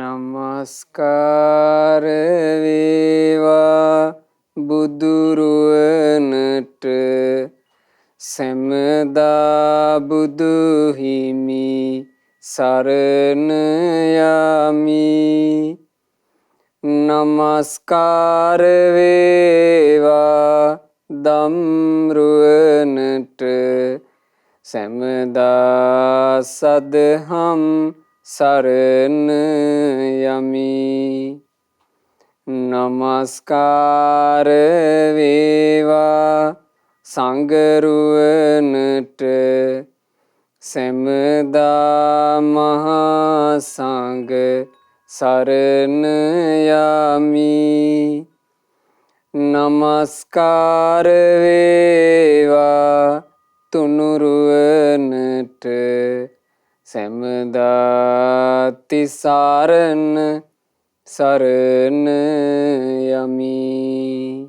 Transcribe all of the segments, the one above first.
නමස්කාර වේවා බුදුරුවනට සැමදා බුදු හිමි සරණ යමි. නමස්කාර වේවා ධම්රුවනට සැමදා සදහම් සරණ යමි. නමස්කාර වේවා සංඝරුවනට සැමදා මහා සංඝ සරණ යමි. නමස්කාර වේවා තුනුරුවනට සැමදා තිසරණ සරණ යමි.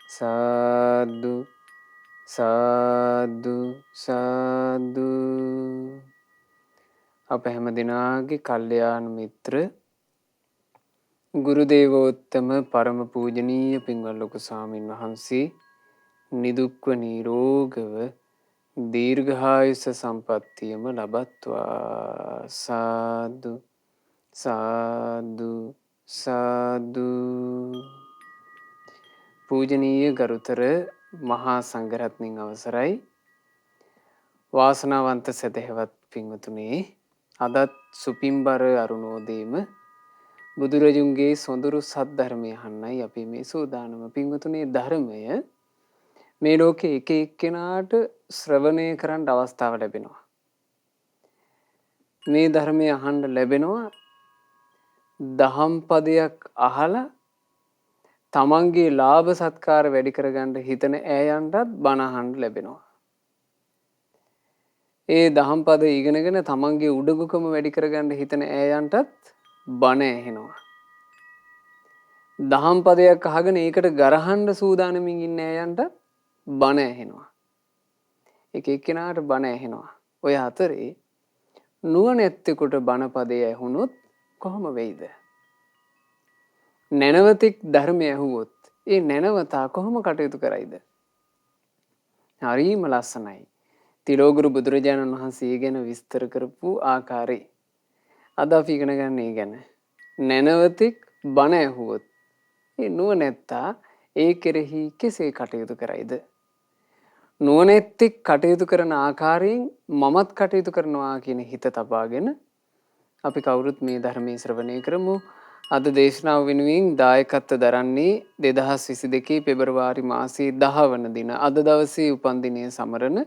සාදු සාදු සාදු. අප හැම දිනාගේ කල්යාණ මිත්‍ර ගුරු දේවෝත්තම පරම පූජනීය පින්වත් ලොකු ස්වාමීන් වහන්සේ නිදුක්ව නිරෝගව දීර්ඝායුෂ සම්පන්නියම ලබත්වා. සාදු සාදු සාදු. පූජනීය ගරුතර මහා සංඝරත්නයන් අවසරයි. වාසනාවන්ත සදහැවත් පින්වතුනි, අදත් සුපින්බර අරුණෝදේම බුදුරජුන්ගේ සොඳුරු සද්ධර්මය අහන්නයි අපි මේ සූදානම. පින්වතුනි, ධර්මය මේ ලෝකේ එක එක්කෙනාට ශ්‍රවණය කරන්න අවස්ථාව ලැබෙනවා. මේ ධර්මය අහන්න ලැබෙනවා. දහම් පදයක් අහලා තමන්ගේ ලාභ සත්කාර වැඩි කරගන්න හිතන ඈයන්ටත් බණ අහන්න ලැබෙනවා. ඒ දහම් පද ඉගෙනගෙන තමන්ගේ උඩඟුකම වැඩි කරගන්න හිතන ඈයන්ටත් බණ ඇහෙනවා. දහම් පදයක් අහගෙන ඒකට ගරහන්න සූදානමින් ඉන්න ඈයන්ටත් බණ ඇහෙනවා. එක එක්කෙනාට බණ ඇහෙනවා. ඔය අතරේ නුවණැත්තෙකුට බණ පදය ඇහුනොත් කොහොම වෙයිද? නැනවතෙක් ධර්මය ඇහුවොත් ඒ නැනවතා කොහොම කටයුතු කරයිද? හරිම ලස්සනයි. තිලෝගුරු බුදුරජාණන් වහන්සේ ගැන විස්තර කරපු ආකාරය අද අපි ඉගෙන ගන්න. ඒ ගැන නැනවතෙක් බණ ඇහුවොත් ඒ නුවණැත්තා ඒ කෙරෙහි කෙසේ කටයුතු කරයිද? නුවණැත්තෙක් කටයුතු කරන ආකාරයෙන් මමත් කටයුතු කරනවා කියන හිත තබාගෙන අපි කවුරුත් මේ ධර්මයේ ශ්‍රවණය කරමු. අද දේශනාව වෙනුවෙන් දායකත්ව දරන්නේ 2022 පෙබරවාරි මාසයේ 10 වන දින අද දවසේ උපන්දිනය සමරන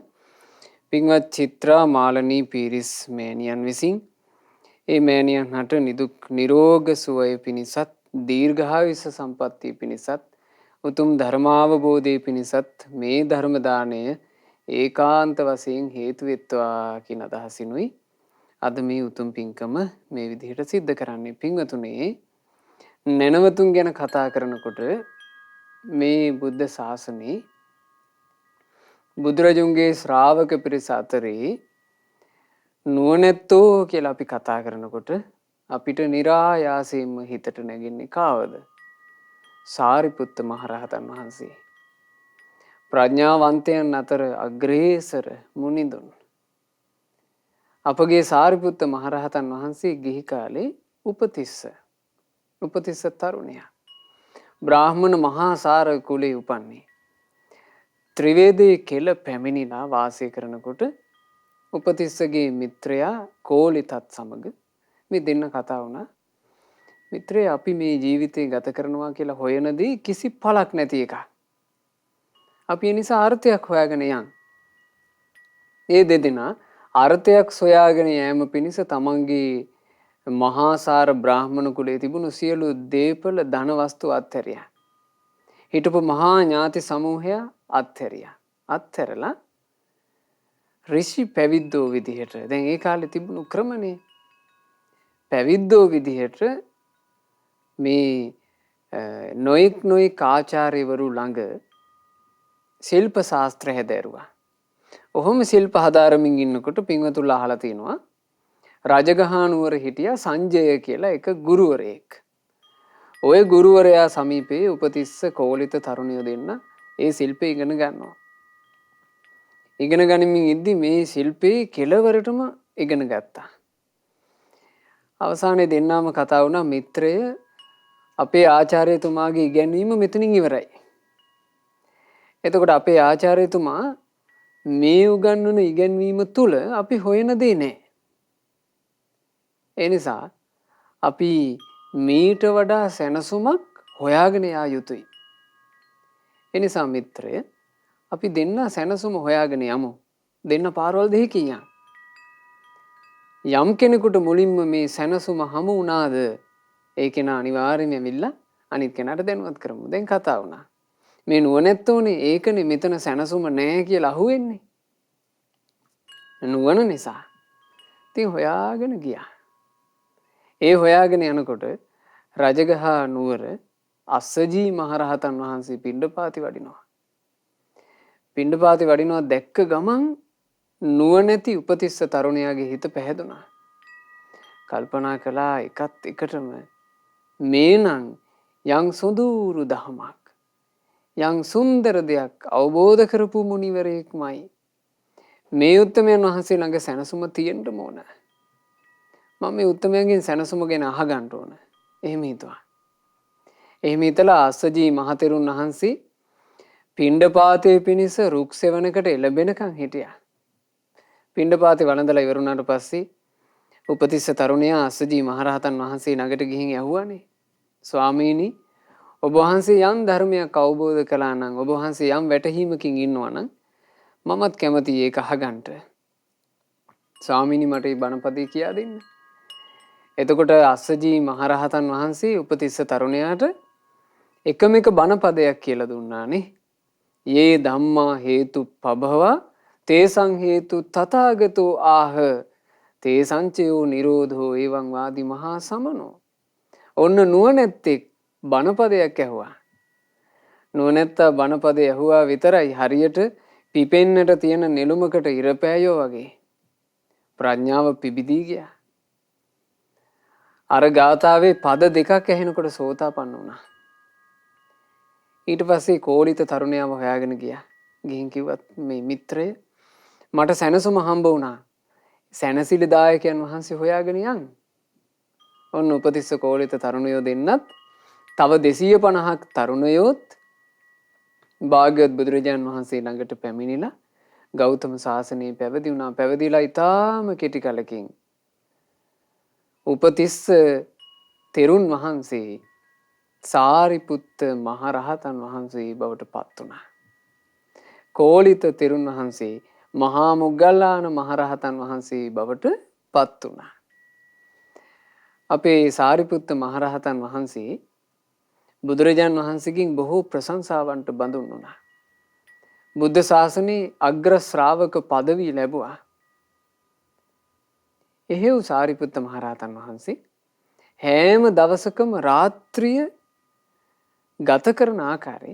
පින්වත් චිත්‍රා මාලනී පීරිස් මෑණියන් විසින් ඒ මෑණියන් හට නිදුක් නිරෝග සුවය පිණිසත් දීර්ඝායුෂ සම්පන්නිය පිණිසත් උතුම් ධර්මාවබෝධය පිණිසත් මේ ධර්ම දාණය ඒකාන්ත වශයෙන් හේතු වෙත්වා කියන අදහසිනුයි අද මේ උතුම් පින්කම මේ විදිහට සිද්ධ කරන්නේ. පින්වතුනේ, නැනවතුන් ගැන කතා කරනකොට මේ බුද්ධ ශාසනයේ බුදුරජුන්ගේ ශ්‍රාවක පිරිස අතරේ නුවණැත්තෝ කියලා අපි කතා කරනකොට අපිට નિરાයාසයෙන්ම හිතට නැගෙන්නේ කාවද? සාරිපුත්ත මහරහතන් වහන්සේ. ප්‍රඥාවන්තයන් අතර අග්‍රේසර මුනිඳුන්. අපගේ සාරිපුත්ත මහරහතන් වහන්සේ ගිහි කාලේ උපතිස්ස තරුණයා. බ්‍රාහ්මණ මහා සාර කුලේ උපන්නේ. ත්‍රිවේදයේ කෙල පැමිණිලා වාසය කරනකොට උපතිස්සගේ මිත්‍රයා කෝලිතත් සමග මේ දෙන්න කතා වුණා. මිත්‍රය, අපි මේ ජීවිතේ ගත කරනවා කියලා හොයනදී කිසි පළක් නැති එකක්. අපි ඒ නිසා අර්ථයක් හොයාගෙන යන්. ඒ දෙදෙනා අර්ථයක් සොයාගෙන යෑම පිණිස තමන්ගේ මහාසාර බ්‍රාහ්මණ කුලයේ තිබුණු සියලු දේපල ධන වස්තු අත්හැරියා. හිටපු මහා ඥාති සමූහය අත්හැරියා. අත්හැරලා ඍෂි පැවිද්දෝ විදිහට, දැන් ඒ කාලේ තිබුණු ක්‍රමනේ, පැවිද්දෝ විදිහට මේ නොයෙක් ආචාර්යවරු ළඟ ශිල්ප ශාස්ත්‍ර හැදෑරුවා. ඔහොම ශිල්ප හදාරමින් ඉන්නකොට පින්වතුන්ලා අහලා තිනවා රජගහ නුවර හිටියා සංජය කියලා එක ගුරුවරයෙක්. ওই ගුරුවරයා සමීපයේ උපතිස්ස කෝලිත තරුණියෝ දෙන්න ඒ ශිල්පය ඉගෙන ගන්නවා. ඉගෙන ගනිමින් ඉද්දි මේ ශිල්පේ කෙලවරටම ඉගෙන ගත්තා. අවසානයේ දෙන්නාම කතා වුණා මිත්‍රය අපේ ආචාර්යතුමාගේ ඉගැන්වීම මෙතනින් ඉවරයි. එතකොට අපේ ආචාර්යතුමා මේ උගන්වන ඉගැන්වීම තුල අපි හොයන දේ නැහැ. ඒ නිසා අපි මීට වඩා සැනසුමක් හොයාගෙන යා යුතුයි. ඒ නිසා මිත්‍රය අපි දෙන්න සැනසුම හොයාගෙන යමු. දෙන්න පාරවල් දෙකකින් යන්න. යම් කෙනෙකුට මුලින්ම මේ සැනසුම හමු වුණාද ඒ කෙනා අනිවාර්යයෙන්ම ඇවිල්ලා අනිත් කෙනාට දැනුවත් කරමු. දැන් කතා වුණා. මේ නුවණැත්තෝනේ ඒකනේ මෙතන සැනසුම නැහැ කියලා අහුවෙන්නේ. නුවණ නිසා. ඉතින් හොයාගෙන ගියා. ඒ හොයාගෙන යනකොට රජගහ නුවර අස්සජී මහරහතන් වහන්සේ පිණ්ඩපාති වඩිනවා. පිණ්ඩපාති වඩිනවා දැක්ක ගමන් නුවණැති උපතිස්ස තරුණයාගේ හිත පැහැදුනා. කල්පනා කළා එකත් එකටම මේනම් යම් සුදූරු දහමක් යම් සුන්දර දෙයක් අවබෝධ කරපු මුනිවරයෙක්මයි. මේ උත්තමයන් වහන්සේ ළඟ සැනසුම තියෙන්න ඕන. මම මේ උත්තමයන්ගෙන් සැනසුම ගැන අහගන්න ඕන. එහෙම හිතුවා. එහෙම හිතලා අස්සජී මහතෙරුන් වහන්සේ පිණ්ඩපාතයේ පිනිස රුක් සෙවණකට එළඹෙනකන් හිටියා. පිණ්ඩපාතේ වළඳලා ඉවරුණාට පස්සේ උපතිස්ස තරුණයා අස්සජී මහරහතන් වහන්සේ ළඟට ගිහින් ඇහුවානේ ස්වාමීනි ඔබ වහන්සේ යම් ධර්මයක් අවබෝධ කළා නම් ඔබ වහන්සේ යම් වැටහීමකින් ඉන්නවා නම් මමත් කැමතියි ඒක අහගන්න. ස්වාමීනි මට මේ බණපදේ කියා දෙන්න. එතකොට අස්සජී මහරහතන් වහන්සේ උපතිස්ස තරුණයාට එකම එක බණපදයක් කියලා දුන්නානේ. යේ ධම්මා හේතු පබවා තේසං හේතු තථාගතෝ ආහ තේසංචයෝ නිරෝධෝ එවං වාදි මහා සමනෝ. ඔන්න නුවණැත්තෙක් බණපදයක් ඇහුවා. නුවණැත්තා බණපදේ ඇහුවා විතරයි හරියට පිපෙන්නට තියෙන නෙළුමකට ඉර පෑයෝ වගේ. ප්‍රඥාව පිබිදී ගියා. අර ගාථාවේ පද දෙකක් ඇහෙනකොට සෝතාපන්න වුණා. ඊට පස්සේ කෝලිත තරුණයාව හොයාගෙන ගියා. ගිහින් කිව්වත් මේ මිත්‍රය මට සැනසුම හම්බ වුණා. සැනසිලිදායකයන් වහන්සේ හොයාගෙන යන්. ඔන්න උපතිස්ස කෝලිත තරුණයෝ දෙන්නත් තව 250ක් තරුණයෝත් භාග්‍යවත් බුදුරජාණන් වහන්සේ ළඟට පැමිණිලා ගෞතම සාසනය පැවිදි වුණා. පැවිදිලා ඊටාම කෙටි කලකින් උපතිස්ස තෙරුන් වහන්සේ සාරිපුත්ත මහරහතන් වහන්සේ බවට පත් වුණා. කෝලිත තෙරුන් වහන්සේ මහා මොග්ගල්ලාන මහරහතන් වහන්සේ බවට පත් වුණා. අපේ සාරිපුත්ත මහරහතන් වහන්සේ බුදුරජාණන් වහන්සේගෙන් බොහෝ ප්‍රශංසාවන්ට බඳුන් වුණා. බුද්ධ ශාසනයේ අග්‍ර ශ්‍රාවක পদවි ලැබුවා. එහෙව් සාරිපුත්ත මහරහතන් වහන්සේ හැම දවසකම රාත්‍රිය ගත කරන ආකාරය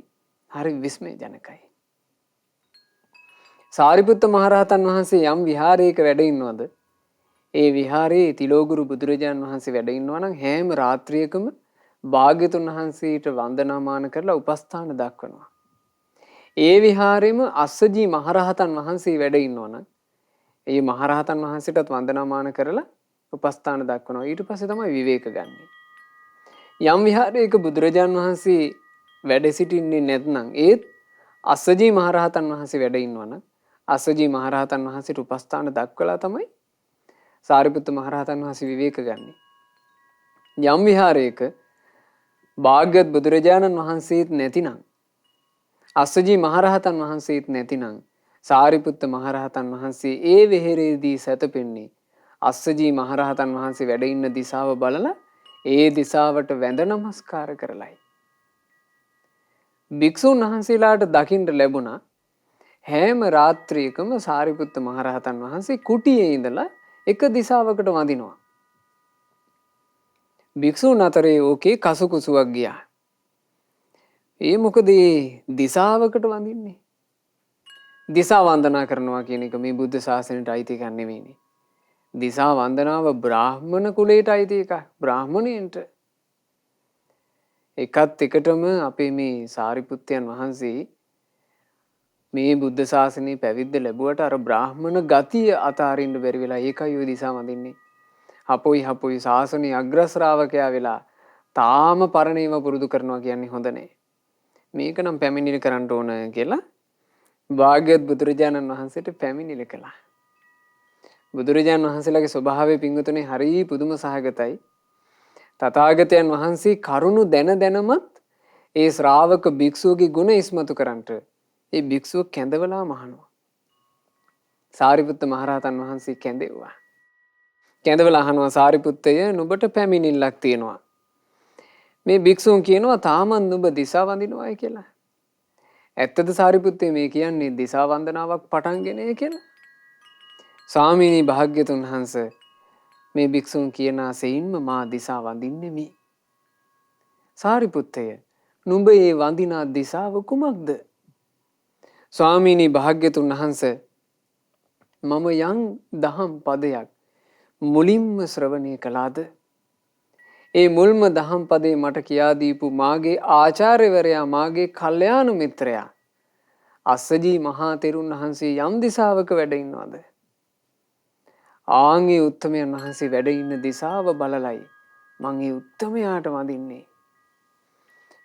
හරි විස්මයජනකයි. සාරිපුත්ත මහරහතන් වහන්සේ යම් විහාරයක වැඩ ඉන්නවද ඒ විහාරයේ තිලෝගුරු බුදුරජාණන් වහන්සේ වැඩ ඉන්නවා නම් හැම රාත්‍රියකම භාග්‍යතුන් වහන්සේට වන්දනාමාන කරලා උපස්ථාන දක්වනවා. ඒ විහාරෙම අස්සජී මහරහතන් වහන්සේ වැඩ ඉන්නවා නම් ඒ මහරහතන් වහන්සේටත් වන්දනාමාන කරලා උපස්ථාන දක්වනවා. ඊට පස්සේ තමයි විවේක ගන්නෙ. යම් විහාරයක බුදුරජාණන් වහන්සේ වැඩ සිටින්නේ නැත්නම් ඒත් අස්සජී මහරහතන් වහන්සේ වැඩ ඉන්නවනම් අස්සජී මහරහතන් වහන්සේට උපස්ථාන දක්වලා තමයි සාරිපුත්ත මහරහතන් වහන්සේ විවේක ගන්නෙ. යම් විහාරයක භාග්‍යවත් බුදුරජාණන් වහන්සේත් නැතිනම් අස්සජී මහරහතන් වහන්සේත් නැතිනම් සාරිපුත්ත මහරහතන් වහන්සේ ඒ වෙහෙරේදී සැතපෙන්නේ අස්සජී මහරහතන් වහන්සේ වැඩ ඉන්න දිශාව බලලා ඒ දිශාවට වැඳ නමස්කාර කරලයි. භික්ෂුන් වහන්සේලාට දකින්න ලැබුණා හැම රාත්‍රියකම සාරිපුත්ත මහරහතන් වහන්සේ කුටියේ ඉඳලා එක දිශාවකට වඳිනවා. භික්ෂුන් අතරේ ඕකේ කසුකුසුවක් ගියා. ඒ මොකද දිශාවකට වඳින්නේ? දිසා වන්දනා කරනවා කියන එක මේ බුද්ධ ශාසනයට අයිති එකක් නෙවෙයිනේ. දිසා වන්දනාව බ්‍රාහ්මණ කුලයට අයිති එකක්. බ්‍රාහ්මණයන්ට. එකත් එකටම අපේ මේ සාරිපුත්තයන් වහන්සේ මේ බුද්ධ ශාසනයේ පැවිද්ද ලැබුවට අර බ්‍රාහ්මණ ගතිය අතාරින්න බැරි වෙලා ඒකයි ඔය දිසා වඳින්නේ. හපොයි ශාසනයේ අග්‍ර ශ්‍රාවකයා වෙලා තාම පරණේව පුරුදු කරනවා කියන්නේ හොඳ නෑ. මේක නම් පැමිණිලි කරන්න ඕන කියලා භාග්‍යවත් බුදුරජාණන් වහන්සේට පැමිණිලි කළා. බුදුරජාණන් වහන්සේලාගේ ස්වභාවය පින්වතුනි හරි පුදුම සහගතයි. තථාගතයන් වහන්සේ කරුණු දැනමත් ඒ ශ්‍රාවක භික්ෂුවගේ ගුණ ඉස්මතු කරන්නට ඒ භික්ෂුව කැඳවලා මහනවා. සාරිපුත්ත මහරහතන් වහන්සේ කැඳෙව්වා. කැඳවලා අහනවා සාරිපුත්තය නුඹට පැමිණිල්ලක් තියෙනවා. මේ භික්ෂුන් කියනවා තාමත් නුඹ දිසා වඳිනවායි කියලා. ඇත්තද සාරිපුත්තේ මේ කියන්නේ දිසා වන්දනාවක් පටන්ගෙනය කියලා? ස්වාමීනි භාග්‍යතුන් වහන්සේ මේ භික්ෂුන් කියන සෙයින්ම මා දිසා වඳින්නෙමි. සාරිපුත්තය නුඹ ඒ වඳිනා දිසාව කුමක්ද? ස්වාමීනි භාග්‍යතුන් වහන්සේ මම යම් දහම් පදයක් මුලින්ම ශ්‍රවණය කළාද ඒ මුල්ම දහම් පදේ මට කියා දීපු මාගේ ආචාර්යවරයා මාගේ කල්යාණ මිත්‍රයා අස්සජී මහා තෙරුන් වහන්සේ යම් දිසාවක වැඩ ඉන්නවද ආන්ගේ උත්තමයන් වහන්සේ වැඩ ඉන්න දිසාව බලලයි මං ඒ උත්තමයාට වඳින්නේ.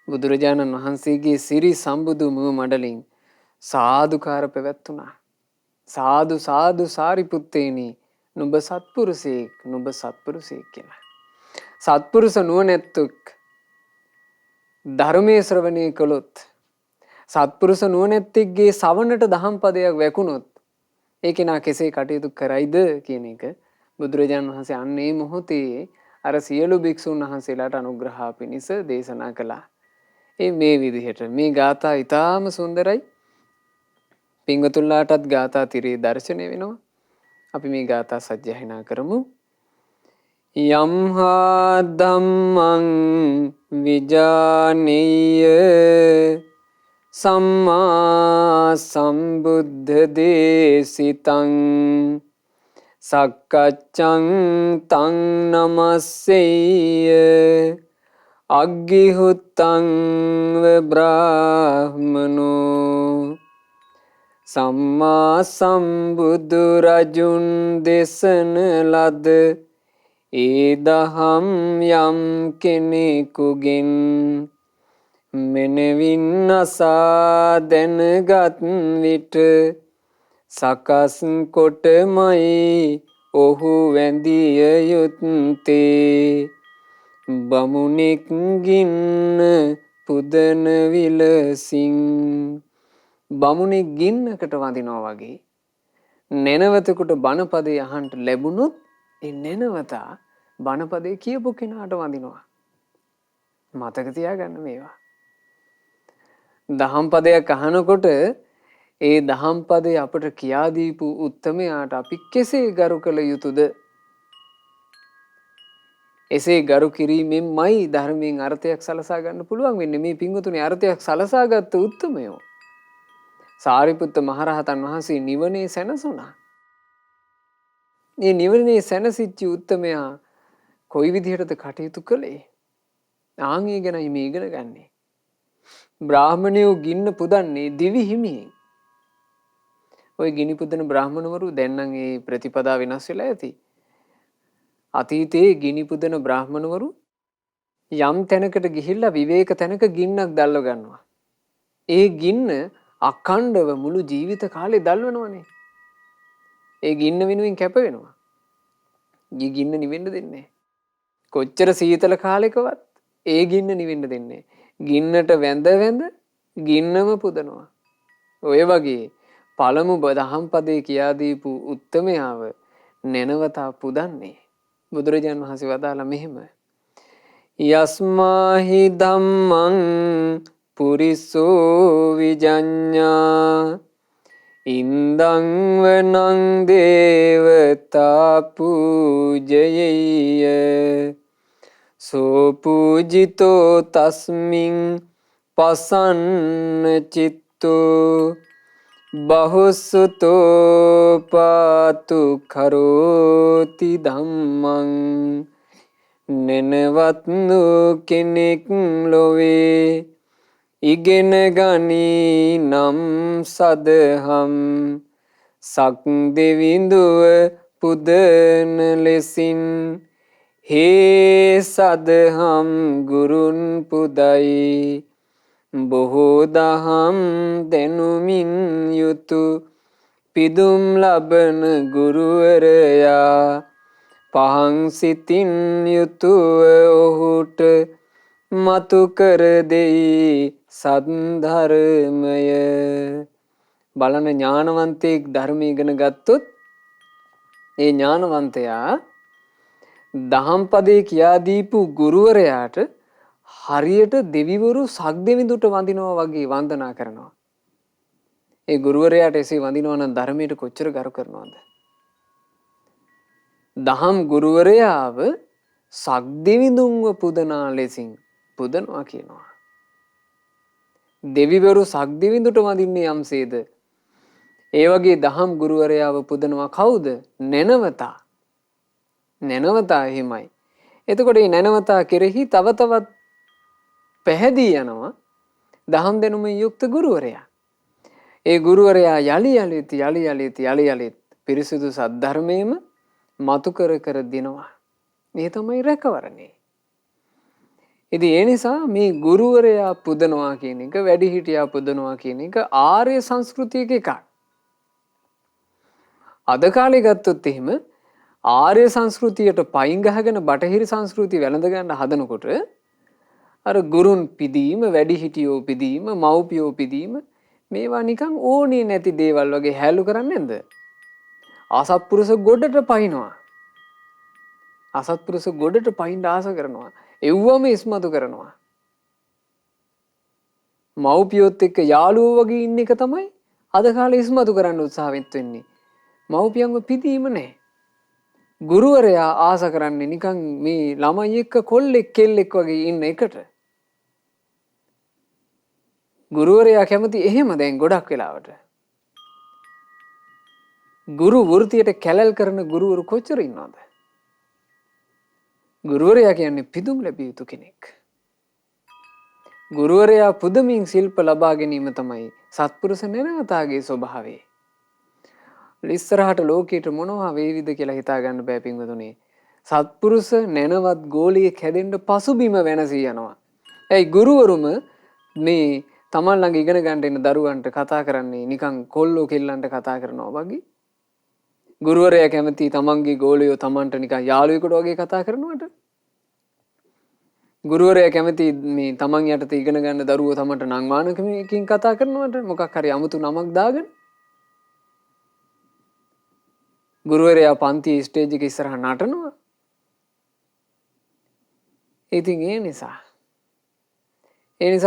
බුදුරජාණන් වහන්සේගේ සිරි සම්බුදු මුව මඩලින් සාදුකාර පැවැත්තුණා. සාදු සාදු සාරිපුත්තේනි නුඹ සත්පුරුෂයෙක් නුඹ සත්පුරුෂයෙක් කියලා. සත්පුරුෂ නුවණැත්තෙක් ධර්මයේ ශ්‍රවණය කළොත් සත්පුරුෂ නුවණැත්තෙක්ගේ සවනට දහම් පදයක් වැකුණොත් ඒ කෙනා කෙසේ කටයුතු කරයිද කියන එක බුදුරජාණන් වහන්සේ අන්නේ මොහොතේ අර සියලු භික්ෂුන් වහන්සේලාට අනුග්‍රහ පිණිස දේශනා කළා. මේ විදිහට මේ ගාථා ඊටාම සුන්දරයි. පින්වතුන්ලාටත් ගාථා තිරේ දර්ශනය වෙනවා. අපි මේ ගාථා සජ්ජායනා කරමු. යම්හා ධම්මං විජානීය සම්මා සම්බුද්ධ දේශිතං සක්කච්ඡං තං නමස්සෙය්‍ය අග්ගිහුත්තං බ්‍රාහ්මනෝ සම්මා සම්බුදු රජුන් දේශන ලද ඒ දහම් යම් කෙනෙකුගෙන් මෙනවින් අසා දැනගත් විට සකස් කොටමයි ඔහු වැඳිය යුත්තේ බමුණෙක් ගින්න පුදන විලසින්. බමුණෙක් ගින්නකට වඳිනවා වගේ නෙනවතෙකුට බණපදේ අහන්ට ලැබුණොත් ඒ නෙනවතා බණපදේ කියපු කෙනාට වඳිනවා. මතක තියාගන්න මේවා. දහම් පදයක් අහනකොට ඒ දහම් පදේ අපට කියා දීපු උත්තමයාට අපි කෙසේ ගරු කළ යුතුද? එසේ ගරු කිරීමෙන්මයි ධර්මයෙන් අර්ථයක් සලසා ගන්න පුළුවන් වෙන්නේ. මේ පින්වතුනි අර්ථයක් සලසාගත් උත්තමයෝ සාරිපුත්ත මහරහතන් වහන්සේ නිවනේ සැනසුණා. මේ නිවනේ සැනසිච්ච උත්තමයා කොයි විදිහටද කටයුතු කළේ? ආන්ගේ ගැනයි මේ ඉගෙන ගන්නේ. බ්‍රාහ්මණයෝ ගින්න පුදන්නේ දිවි හිමියෙන්. ওই ගිනි පුදන බ්‍රාහ්මණවරු දැන් නම් ඒ ප්‍රතිපදා වෙනස් වෙලා ඇති. අතීතයේ ගිනි පුදන බ්‍රාහ්මණවරු යම් තැනකට ගිහිල්ලා විවේක තැනක ගින්නක් දැල්ව ගන්නවා. ඒ ගින්න අඛණ්ඩව මුළු ජීවිත කාලේ දැල්වනවනේ. ඒ ගින්න වෙනුවෙන් කැප වෙනවා. ගින්න නිවෙන්න දෙන්නේ නැහැ. කොච්චර සීතල කාලෙකවත් ඒ ගින්න නිවෙන්න දෙන්නේ නැහැ. ගින්නට වැඳ ගින්නම පුදනවා. ඔය වගේ පළමු දහම් පදේ කියා දීපු උත්තමයාව නැනවතා පුදන්නේ. බුදුරජාණන් වහන්සේ වදාලා මෙහෙම. යස්මාහි ධම්මං පුරිසෝ විජඤ්ඤා ඉන්දං වනං දේවතා පූජයෙය්‍ය සෝ පූජිතෝ තස්මින් පසන්න චිත්තෝ බහුසුතෝ පාතු කරෝති ධම්මං නෙනවත්නු කෙනෙක් ලොවේ ඉගෙන ගනී නම් සදහම් සක් දෙවිඳුව පුදන ලෙසින් හේ සදහම් ගුරුන් පුදයි බොහෝ දහම් දැනුමින් යුතු පිදුම් ලබන ගුරුවරයා පහන් සිතින් යුතුව ඔහුට මතු කර දෙයි සද්ධර්මය. බලන ඥානවන්තයෙක් ධර්ම ඉගෙන ගත්තොත් ඒ ඥානවන්තයා දහම් පදේ කියා දීපු ගුරුවරයාට හරියට දෙවිවරු සක්දෙවිඳුට වඳිනවා වගේ වන්දනා කරනවා. ඒ ගුරුවරයාට එසේ වඳිනවා නම් ධර්මයට කොච්චර ගරු කරනවද? දහම් ගුරුවරයාව සක්දෙවිඳුන්ව පුදනා ලෙසින් පුදනවා කියනවා. දෙවිවරු සක්දෙවිඳුට වඳින්නේ යම්සේද ඒ වගේ දහම් ගුරුවරයාව පුදනවා කවුද? නැනවතා. නැනවතා එහෙමයි. එතකොට මේ නැනවතා කෙරෙහි තව තවත් පැහැදී යනවා දහම් දැනුමින් යුක්ත ගුරුවරයා. ඒ ගුරුවරයා යලි යලිත් පිරිසිදු සද්ධර්මයේම මතු කර කර දිනවා. මේ තමයි රැකවරණේ. ඉතින් ඒ නිසා මේ ගුරුවරයා පුදනවා කියන එක, වැඩිහිටියා පුදනවා කියන එක ආර්ය සංස්කෘතියක එකක්. අද කාලේ ගත්තොත් එහෙම ආර්ය සංස්කෘතියට පයින් ගහගෙන බටහිර සංස්කෘතිය වැළඳ ගන්න හදනකොට අර ගුරුන් පිදීම, වැඩිහිටියෝ පිදීම, මව්පියෝ පිදීම මේවා නිකන් ඕනේ නැති දේවල් වගේ හැලු කරන්නේ නැද්ද? අසත්පුරුෂ ගොඩට පයින්නවා. අසත්පුරුෂ ගොඩට පයින් ආස කරනවා. එව්වම ඉස්මතු කරනවා. මව්පියොත් එක්ක යාළුවෝ වගේ ඉන්න එක තමයි අද කාලේ ඉස්මතු කරන්න උත්සාහවත් වෙන්නේ. මව්පියන්ව පිදීම නැහැ. ගුරුවරයා ආස කරන්නේ නිකන් මේ ළමයි එක්ක කොල්ලෙක් කෙල්ලෙක් වගේ ඉන්න එකට. ගුරුවරයා කැමති එහෙම දැන් ගොඩක් වෙලාවට. ගුරු වෘත්තියට කැලල් කරන ගුරුවරු කොච්චර ඉන්නවද? ගුරුවරයා කියන්නේ පිදුම් ලැබිය යුතු කෙනෙක්. ගුරුවරයා පුදමින් ශිල්ප ලබා ගැනීම තමයි සත්පුරුෂ නැනවතාගේ ස්වභාවය. ඉස්සරහට ලෝකෙට මොනවා වේවිද කියලා හිතා ගන්න බෑ පින්වතුනි. සත්පුරුෂ නැනවත් ගෝලියෙක් හැදෙන්න පසුබිම වෙනසී යනවා. ඒයි ගුරුවරුම මේ තමන් ළඟ ඉගෙන ගන්න එන දරුවන්ට කතා කරන්නේ නිකන් කොල්ලෝ කෙල්ලන්ට කතා කරනවා වගේ. ගුරුවරයා කැමති තමන්ගේ ගෝලියෝ තමන්ට නිකන් යාළුවෙකුට වගේ කතා කරනවට. ගුරුවරයා කැමති මේ තමන් යටතේ ඉගෙන ගන්න දරුවෝ තමන්ට නම් මානකමකින් කතා කරනවට මොකක් හරි 아무තු නමක් දාගෙන. ගුරුවරයා පන්තියේ ස්ටේජ් එක ඉස්සරහ නටනවා. ඉතින් ඒ නිසා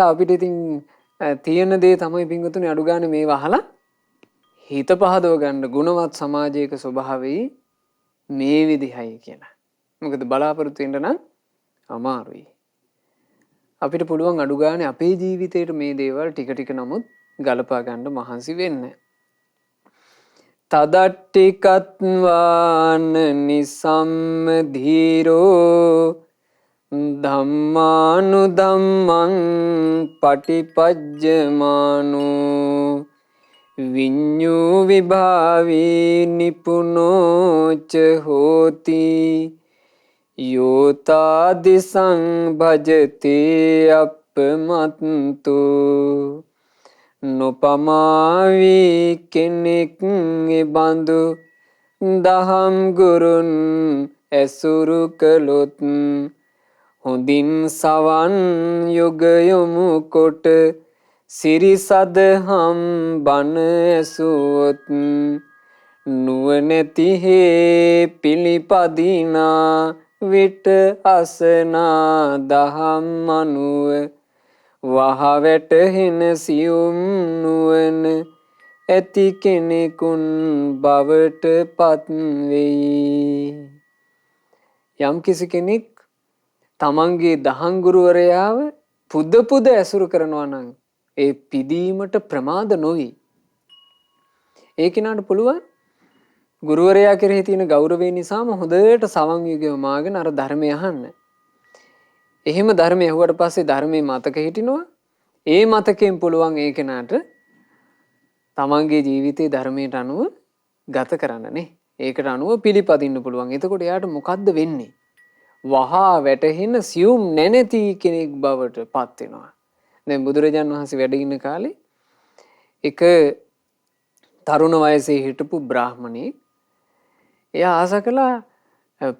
අපිට ඉතින් තියෙන දේ තමයි පින්වතුනි අඩු ගන්න මේවා අහලා හිත පහදව ගන්න ගුණවත් සමාජයක ස්වභාවය මේ විදිහයි කියලා. මොකද බලාපොරොත්තු වෙන්න නම් අමාරුයි. අපිට පුළුවන් අඩු ගන්න අපේ ජීවිතේට මේ දේවල් ටික ටික නමුත් ගලපා ගන්න මහන්සි වෙන්න. තදට්ටිකත්වාන නිසම්ම ධීරෝ ධම්මානු ධම්මං පටිපජ්ජමානෝ විඤ්ඤූ විභාවී නිපුනෝච හෝති යෝතාදිසං භජතේ අප්පමත්තු නොපමාවී කෙනෙක් බඳු දහම් ගුරුන් ඇසුරු කළොත් හොඳින් සවන් යුග යොමු කොට සිරිසදහම් බණ ඇසුවොත් නුවණැති හේ පිළිපදිනා විට අසනා දහම් අනුව වහ වැටහෙන සියුම් නුවණ ඇති කෙනෙකුන් බවට පත් වෙයි. යම් කිසි කෙනෙක් තමන්ගේ දහම් ගුරුවරයාව පුද ඇසුරු කරනවා නම් ඒ පිදීමට ප්‍රමාද නොවි. ඒ කෙනාට පුළුවන් ගුරුවරයා කෙරෙහි තියෙන ගෞරවය නිසාම හොඳට සවන් යුගයම මාගෙන අර ධර්මය අහන්න. එහෙම ධර්මය ඇහුවට පස්සේ ධර්මයේ මතක හිටිනවා. ඒ මතකයෙන් පුළුවන් ඒ කෙනාට තමන්ගේ ජීවිතේ ධර්මයට අනුව ගත කරන්නනේ. ඒකට අනුව පිළිපදින්න පුළුවන්. එතකොට එයාට මොකද්ද වෙන්නේ? වහා වැටහෙන සියුම් නැනැති කෙනෙක් බවට පත් වෙනවා. දැන් බුදුරජාන් වහන්සේ වැඩ ඉන්න කාලේ එක තරුණ වයසේ හිටපු බ්‍රාහමණෙක් එයා ආස කළා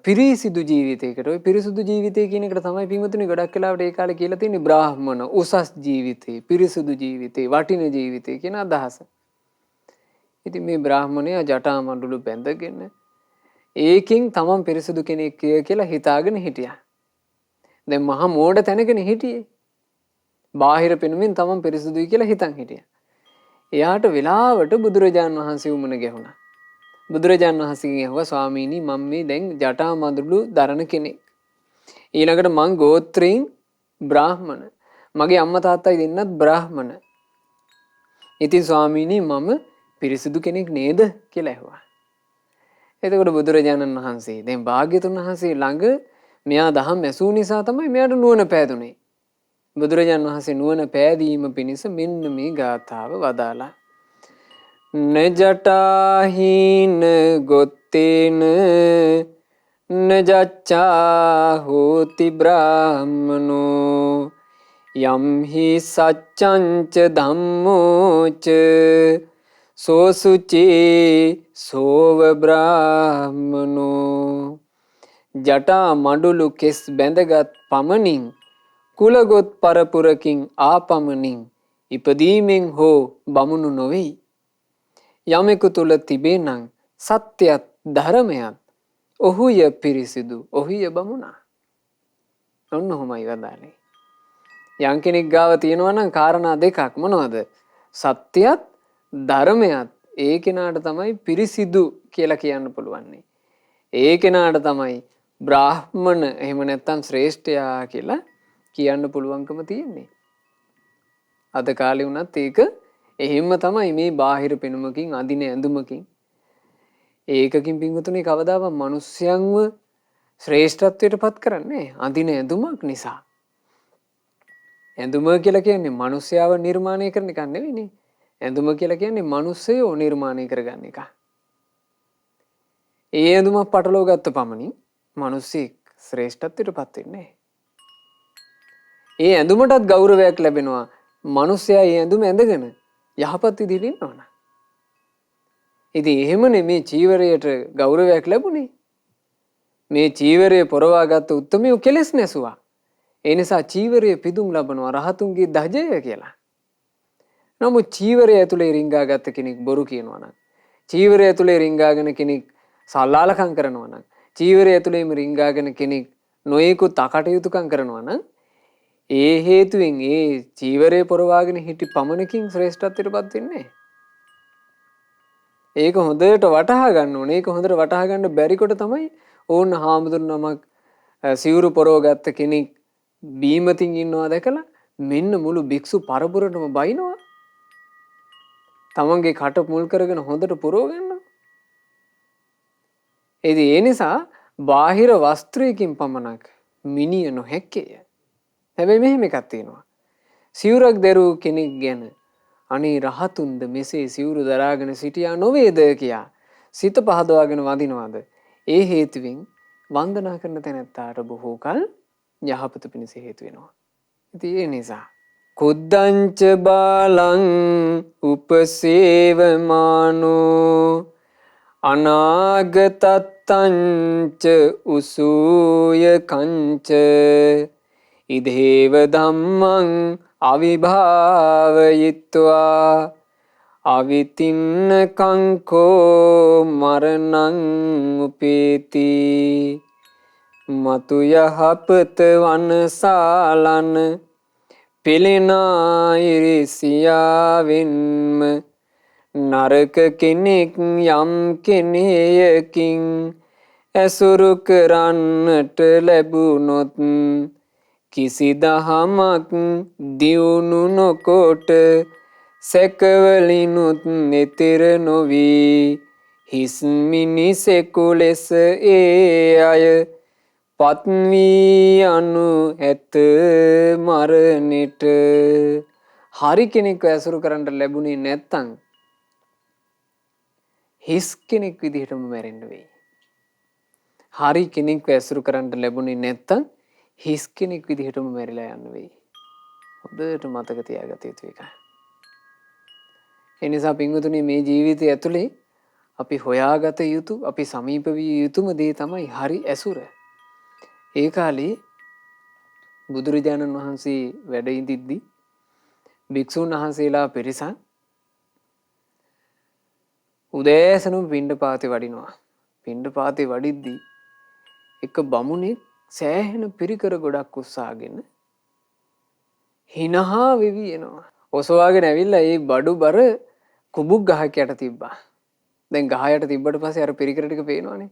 පිරිසිදු ජීවිතයකට. ওই පිරිසිදු ජීවිතය කියන එකට තමයි පින්වතුනි ගොඩක් වෙලාවට ඒ කාලේ කියලා තියෙන්නේ බ්‍රාහමණ උසස් ජීවිතේ, පිරිසිදු ජීවිතේ, වටින ජීවිතේ කියන අදහස. ඉතින් මේ බ්‍රාහමණයා ජටා මඬුළු බැඳගෙන ඒකෙන් තමන් පිරිසිදු කෙනෙක් කියලා හිතාගෙන හිටියා. දැන් මහා මෝඩ තැනකනේ හිටියේ. බාහිර පෙනුමින් තමන් පිරිසිදුයි කියලා හිතන් හිටියා. එයාට වෙලාවට බුදුරජාන් වහන්සේ උමන ගැහුණා. බුදුරජාන් වහන්සේගෙන් ඇහුවා ස්වාමීනි මම මේ දැන් ජටා මඬුළු දරන කෙනෙක්. ඊළඟට මං ගෝත්‍රයෙන් බ්‍රාහමණ. මගේ අම්මා තාත්තයි දෙන්නත් බ්‍රාහමණ. ඉතින් ස්වාමීනි මම පිරිසිදු කෙනෙක් නේද කියලා ඇහුවා. එතකොට බුදුරජාණන් වහන්සේ දැන් භාග්‍යතුන් වහන්සේ ළඟ මෙයා දහම් ඇසූ නිසා තමයි මෙයාට නුවණ පෑදුනේ. බුදුරජාණන් වහන්සේ නුවණ පෑදීම පිණිස මෙන්න මේ ගාථාව වදාලා. නජටාහින ගොත්තේන නජච්චා හෝති බ්‍රාහ්මනෝ යම්හි සච්චංච ධම්මෝච සෝසුචේ සෝව බ්‍රාහ්මනෝ. ජටා මඩුළු කෙස් බැඳගත් පමණින් කුලගොත් පරපුරකින් ආපමණින් ඉපදීමෙන් හෝ බමුණු නොවෙයි. යමෙකු තුල තිබේ නම් සත්‍යයත් ධර්මයත් ඔහුය පිරිසිදු ඔහුය බමුණා. ඔන්න ඔහොමයි වදාළේ. යම් කෙනෙක් ගාව තියෙනවා නම් කාරණා දෙකක් මොනවද? සත්‍යයත් ධර්මයත් ඒ කෙනාට තමයි පිරිසිදු කියලා කියන්න පුළුවන්නේ. ඒ කෙනාට තමයි බ්‍රාහ්මණ එහෙම නැත්නම් ශ්‍රේෂ්ඨයා කියලා කියන්න පුළුවන්කම තියෙන්නේ. අද කාලේ වුණත් ඒක එහෙම තමයි මේ බාහිර පෙනුමකින් අදින ඇඳුමකින් ඒකකින් පින්වතුනි කවදාවත් මිනිස්යන්ව ශ්‍රේෂ්ඨත්වයට පත් කරන්නේ අදින ඇඳුමක් නිසා. ඇඳුම කියලා කියන්නේ මිනිස්යාව නිර්මාණය කරන එකක් නෙවෙයිනේ. ඇඳුම කියලා කියන්නේ මිනිස්සයෝ නිර්මාණය කරගන්න එක. ඒ ඇඳුමක් පටලව ගත්ත පමණින් මිනිස්සෙක් ශ්‍රේෂ්ඨත්වයට පත් වෙන්නේ නැහැ. ඒ ඇඳුමටත් ගෞරවයක් ලැබෙනවා. මිනිස්සයා ඒ ඇඳුම ඇඳගෙන යහපත් විදිහට ඉන්නවනම්. ඉතින් එහෙමනේ මේ චීවරයට ගෞරවයක් ලැබුණේ. මේ චීවරය පොරවාගත්ත උත්තමයෝ කෙලෙස් නැසුවා. ඒ නිසා චීවරය පිදුම් ලබනවා රහතුන්ගේ දහජය කියලා. නමුත් චීවරය ඇතුලේ රිංගාගත්ත කෙනෙක් බොරු කියනවා නම්, චීවරය ඇතුලේ රිංගාගෙන කෙනෙක් සල්ලාලකම් කරනවා නම්, චීවරය ඇතුලේම රිංගාගෙන කෙනෙක් නොයෙකුත් අකටයුතුකම් කරනවා නම් ඒ හේතුවෙන් ඒ චීවරය පොරවාගෙන හිටි පමණකින් ශ්‍රේෂ්ඨත්වයට පත් වෙන්නේ. ඒක හොඳට වටහා ගන්න ඕනේ. ඒක හොඳට වටහා ගන්න බැරි කොට තමයි ඕන හාමුදුරු නමක් සිවුරු පොරවගත්ත කෙනෙක් බීමතින් ඉන්නවා දැකලා මෙන්න මුළු භික්ෂු පරපුරටම බයිනවා. තමන්ගේ කට මුල් කරගෙන හොඳට පුරව ගන්නවා. ඒ නිසා බාහිර වස්ත්‍රයකින් පමණක් මිනිය නොහැක්කේය. හැබැයි මෙහෙම එකක් තියෙනවා. සිවුරක් දැරූ කෙනෙක් ගැන අනේ රහතුන්ද මෙසේ සිවුරු දරාගෙන සිටියා නොවේද කියා සිත පහදවාගෙන වඳිනවාද? ඒ හේතුවෙන් වන්දනා කරන තැනැත්තාට බොහෝ කල යහපත පිණිස හේතු වෙනවා. ඉතින් ඒ නිසා කුද්දංච බාලං උපසේවමානෝ අනාගතත්තංච උසූය කංච ඉදේව ධම්මං අවිභාවයිත්වා අවිතින්න කංකෝ මරණං උපේති. මතු යහපත වනසාලන පෙළෙනා ඉරිසියාවෙන්ම නරක කෙනෙක් යම් කෙනෙයකින් ඇසුරු කරන්නට ලැබුණොත් කිසි දහමක් දියුණු නොකොට සැකවලිනුත් නෙතෙර නොවී හිස් මිනිසෙකු ලෙස ඒ අය පත්වී අනු ඇත මරණෙට. හරි කෙනෙක්ව ඇසුරු කරන්න ලැබුණේ නැත්තම් හිස් කෙනෙක් විදිහටම මැරෙන්න වෙයි. හරි කෙනෙක්ව ඇසුරු කරන්න ලැබුණේ නැත්තම් හිස් කෙනෙක් විදිහටම මැරිලා යන්න වෙයි. හොඳට මතක තියාගත යුතු එකයි. ඒ නිසා පින්වතුනි මේ ජීවිතය ඇතුලේ අපි හොයාගත යුතු අපි සමීප විය යුතුම දේ තමයි හරි ඇසුර. ඒ කාලේ බුදුරජාණන් වහන්සේ වැඩ ඉඳිද්දි භික්ෂුන් වහන්සේලා පිරිසක් උදෑසනම පිණ්ඩපාතේ වඩිනවා. පිණ්ඩපාතේ වඩිද්දි එක බමුණෙක් සෑහෙන පිරිකර ගොඩක් උස්සාගෙන හිනහා වෙවි එනවා. ඔසවාගෙන ඇවිල්ලා ඒ බඩු බර කුඹුක් ගහක් යට තිබ්බා. දැන් ගහ යට තිබ්බට පස්සේ අර පිරිකර ටික පේනවනේ.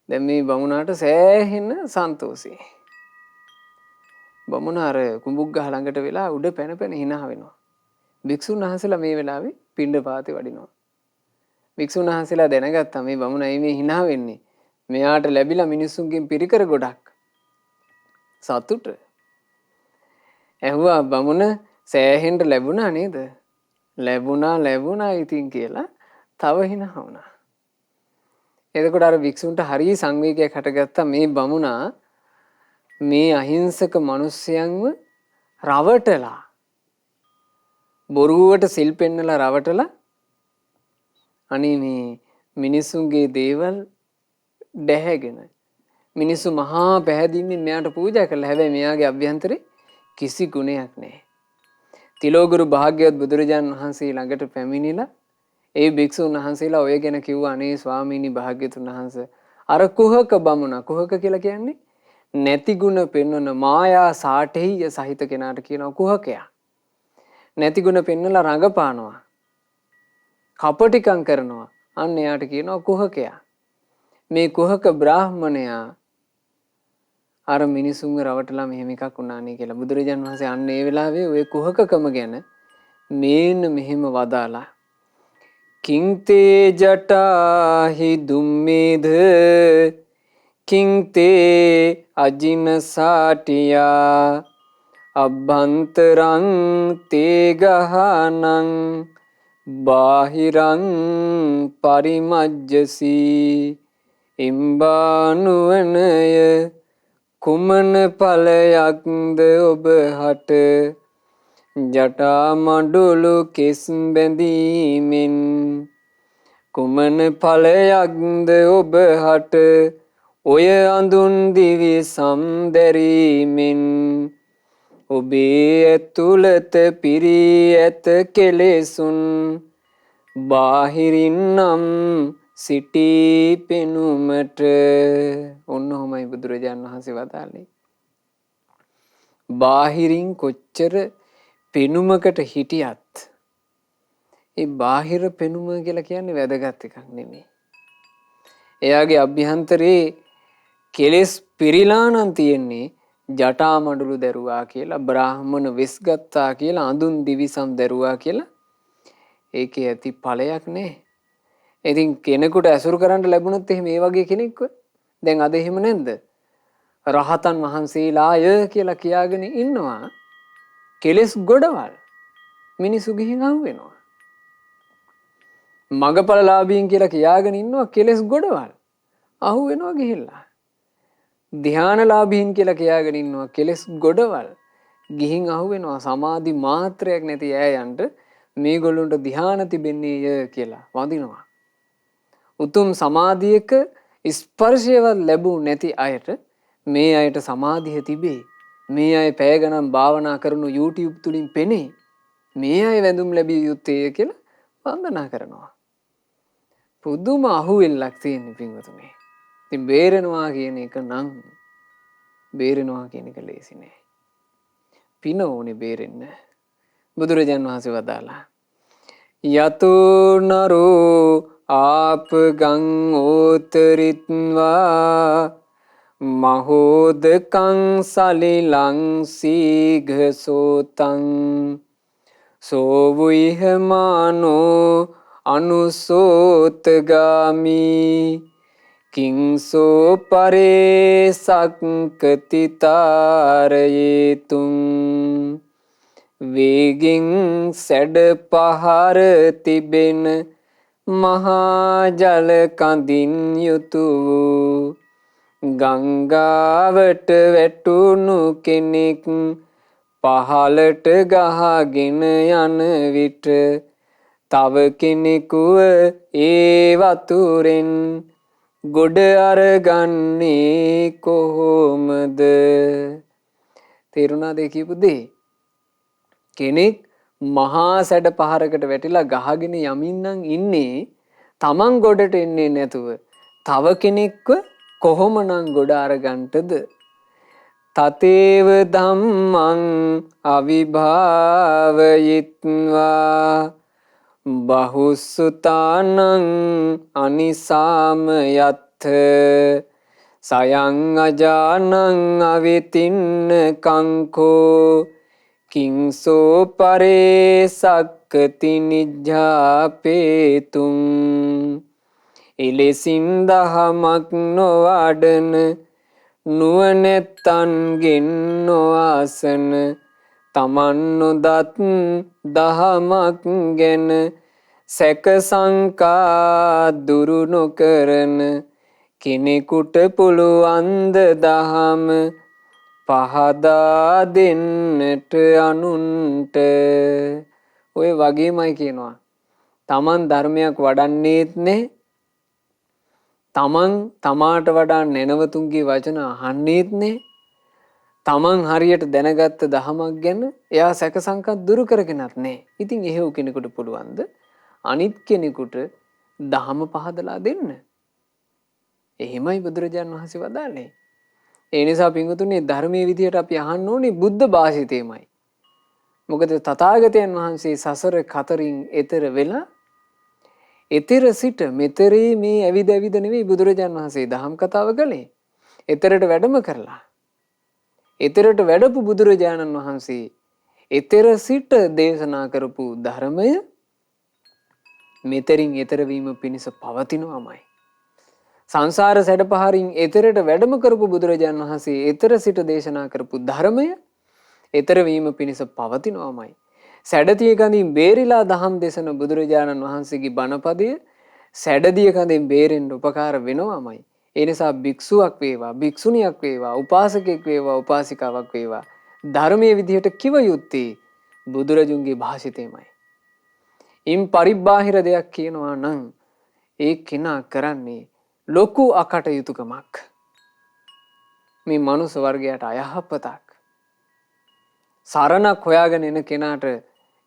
දැන් මේ බමුණාට සෑහෙන සන්තෝෂයි. බමුණ අර කුඹුක් ගහ ළඟට වෙලා උඩ පැන පැන hina වෙනවා. භික්ෂුන් වහන්සේලා මේ වෙලාවේ පිණ්ඩපාතේ වඩිනවා. භික්ෂුන් වහන්සේලා දැනගත්තා මේ බමුණයි මේ hina වෙන්නේ. මෙයාට ලැබිලා මිනිස්සුන්ගෙන් පිරිකර ගොඩක්. සතුට. ඇහුවා බමුණ සෑහෙන්න ලැබුණා නේද? ලැබුණා ඉතින් කියලා තව hina වුණා. එතකොට අර භික්ෂුන්ට හරිය සංවේගයක් හටගත්තා මේ බමුණා මේ අහිංසක මිනිස්යන්ව රවටලා බොරුවට සිල් පෙන්නලා රවටලා අනේ මේ මිනිසුන්ගේ දේවල් දැහැගෙන මිනිස්සු මහා පැහැදින්මින් මෙයාට පූජා කළා. හැබැයි මෙයාගේ අභ්‍යන්තරේ කිසි ගුණයක් නැහැ. තිලෝගුරු භාග්‍යවත් බුදුරජාණන් වහන්සේ ළඟට පැමිණිලා ඒ භික්ෂුන් වහන්සේලා ඔය ගැන කිව්වා අනේ ස්වාමීනි භාග්‍යතුන් වහන්සේ අර කුහක බමුණා කුහක කියලා කියන්නේ නැති ගුණ පෙන්වන මායා සාඨෙය සහිත කෙනාට කියනවා කුහකයා. නැති ගුණ පෙන්වලා රඟපානවා. කපටිකම් කරනවා. අන්න එයාට කියනවා කුහකයා. මේ කුහක බ්‍රාහ්මණයා අර මිනිසුන්ව රවටලා මෙහෙම එකක් වුණානේ කියලා බුදුරජාණන් වහන්සේ අන්න ඒ වෙලාවේ ওই කුහකකම ගැන මේන්න මෙහෙම වදාලා කිංතේ ජටාහි දුම්මේද කිංතේ අජින සාටියා අබ්බන්තරං තේගහනං බාහිරං පරිමජ්ජසි ඉම්බානුවනය කුමන ඵලයක්ද ඔබ හට ජටා මඩුළු කෙස් බැඳීමෙන් කුමන ඵලයක්ද ඔබ හට ඔය අඳුන් දිවි සම්දැරීමෙන් ඔබේ ඇතුළත පිරී ඇත කෙලෙසුන් බාහිරින් නම් සිටී පෙනුමට. ඔන්න ඔහොමයි බුදුරජාණන් වහන්සේ වදාළේ. බාහිරින් කොච්චර පෙනුමකට හිටියත් ඒ බාහිර පෙනුම කියලා කියන්නේ වැදගත් එකක් නෙමෙයි. එයාගේ අභ්‍යන්තරේ කෙලෙස් පිරීලා නම් තියෙන්නේ ජටා මඩුළු දැරුවා කියලා බ්‍රාහ්මණ වෙස් ගත්තා කියලා අඳුන් දිවිසම් දැරුවා කියලා ඒකේ ඇති ඵලයක් නෑ. ඉතින් කෙනෙකුට ඇසුරු කරන්න ලැබුණොත් එහෙම මේ වගේ කෙනෙක්ව දැන් අද එහෙම නැද්ද? රහතන් වහන්සේලාය කියලා කියාගෙන ඉන්නවා. කෙලෙස් ගොඩවල් මිනිසු ගිහින් අහුවෙනවා. මගපලලාභීන් කියලා කියාගෙන ඉන්නවා කෙලෙස් ගොඩවල් අහුවෙනවා ගිහිල්ලා. ධානලාභීන් කියලා කියාගෙන ඉන්නවා කෙලෙස් ගොඩවල් ගිහින් අහුවෙනවා. සමාධි මාත්‍රයක් නැති ඈයන්ට මේගොල්ලොන්ට ධාන තිබෙන්නේය කියලා වඳිනවා. උතුම් සමාධියක ස්පර්ශයවත් ලැබු නැති අයට මේ අයට සමාධිය තිබේ. මේ අය පැය ගණන් භාවනා කරනු YouTube තුලින් පෙනේ. මේ අය වැඳුම් ලැබිය යුත්තේ කියලා වන්දනා කරනවා. පුදුම අහුවෙල්ලක් තියෙන පින්වතුනි. ඉතින් බේරෙනවා කියන එක නම් බේරෙනවා කියන එක ලේසි නෑ. පින ඕනේ බේරෙන්න. බුදුරජාන් වහන්සේ වදාලා යතෝ නරෝ ආප ගං ඕතරිත්වා මහෝදකං සලිලං සීඝසෝතං සෝවුයිහමානෝ අනුසෝතගාමි කිංසෝ පරේ සක්කතිතාරයේතුන් වේගින් සැඩ පහර තිබෙන මහාජල කඳින් යුතු වූ ගංගාවට වැටුණු කෙනෙක් පහලට ගහගෙන යන විට තව කෙනෙකුව ඒ වතුරෙන් ගොඩ අරගන්නේ කොහොමද? තේරුණාද කියපු දේ? කෙනෙක් මහා සැඩ පහරකට වැටිලා ගහගෙන යමින් නම් ඉන්නේ තමන් ගොඩට එන්නේ නැතුව තව කෙනෙක්ව කොහොමනම් ගොඩ අරගන්නටද? තතේව ධම්මං අවිභාවයිත්වා බහුසුතානං අනිසාම යත්ථ සයං අජානං අවිතින්න කංකෝ කිංසෝ පරේ සක්කති නිජ්ජාපේතුං එලෙසින් දහමක් නොවඩන නුවණැත්තන්ගෙන් නොඅසන තමන් නොදත් දහමක් ගැන සැක සංකා දුරු නොකරන කෙනෙකුට පුළුවන්ද දහම පහදා දෙන්නට අනුන්ට? ඔය වගේමයි කියනවා. තමන් ධර්මයක් වඩන්නේත් නැහැ. තමන් තමාට වඩා නැනවතුන්ගේ වචන අහන්නේත් නැහැ. තමන් හරියට දැනගත්ත දහමක් ගැන එයා සැක සංකා දුරු කරගෙනත් නැහැ. ඉතින් එහෙව් කෙනෙකුට පුළුවන්ද අනිත් කෙනෙකුට දහම පහදලා දෙන්න? එහෙමයි බුදුරජාණන් වහන්සේ වදාළේ. ඒ නිසා පින්වතුනි ධර්මයේ විදියට අපි අහන්න ඕනේ බුද්ධ භාෂිතයමයි. මොකද තථාගතයන් වහන්සේ සසර කතරින් එතර වෙලා එතර සිට මෙතරේ මේ ඇවිද ඇවිද නෙවෙයි බුදුරජාණන් වහන්සේ දහම් කතාව කළේ. එතරට වැඩම කරලා. එතරට වැඩපු බුදුරජාණන් වහන්සේ එතර සිට දේශනා කරපු ධර්මය මෙතරින් එතර වීම පිණිස පවතිනවාමයි. සංසාර සැඩපහරින් එතරට වැඩම කරපු බුදුරජාණන් වහන්සේ එතර සිට දේශනා කරපු ධර්මය එතර වීම පිණිස පවතිනවාමයි. සැඩතිය කඳින් බේරිලා දහම් දෙසන බුදුරජාණන් වහන්සේගේ බණපදය සැඩදිය කඳින් බේරෙන්න උපකාර වෙනවාමයි. ඒ නිසා භික්ෂුවක් වේවා, භික්ෂුණියක් වේවා, උපාසකෙක් වේවා, උපාසිකාවක් වේවා ධර්මයේ විදිහට කිව යුත්තේ බුදුරජුන්ගේ භාෂිතයමයි. ඉන් පරිබ්බාහිර දෙයක් කියනවා නම් ඒ කෙනා කරන්නේ ලොකු අකටයුතුකමක්. මේ මනුස්ස වර්ගයට අයහපතක්. සරණක් හොයාගෙන එන කෙනාට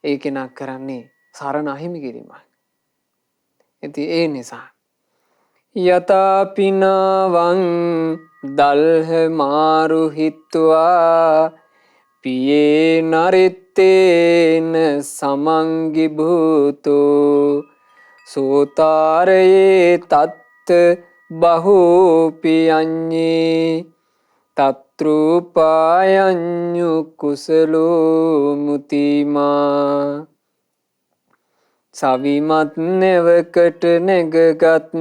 ඒ කෙනා කරන්නේ සරණ අහිමි කිරීමක්. ඉතින් ඒ නිසා යතාපිනාවං දල්හ මාරු හිත්වා පියේ නරිත්තේන සමංගි භූතෝ සෝතාරයේ තත්ත බහූපියඤ්ඤේ තත්රූපායඤ්ඤු කුසලෝ මුතිමා සවිමත් නැවකට නැගගත්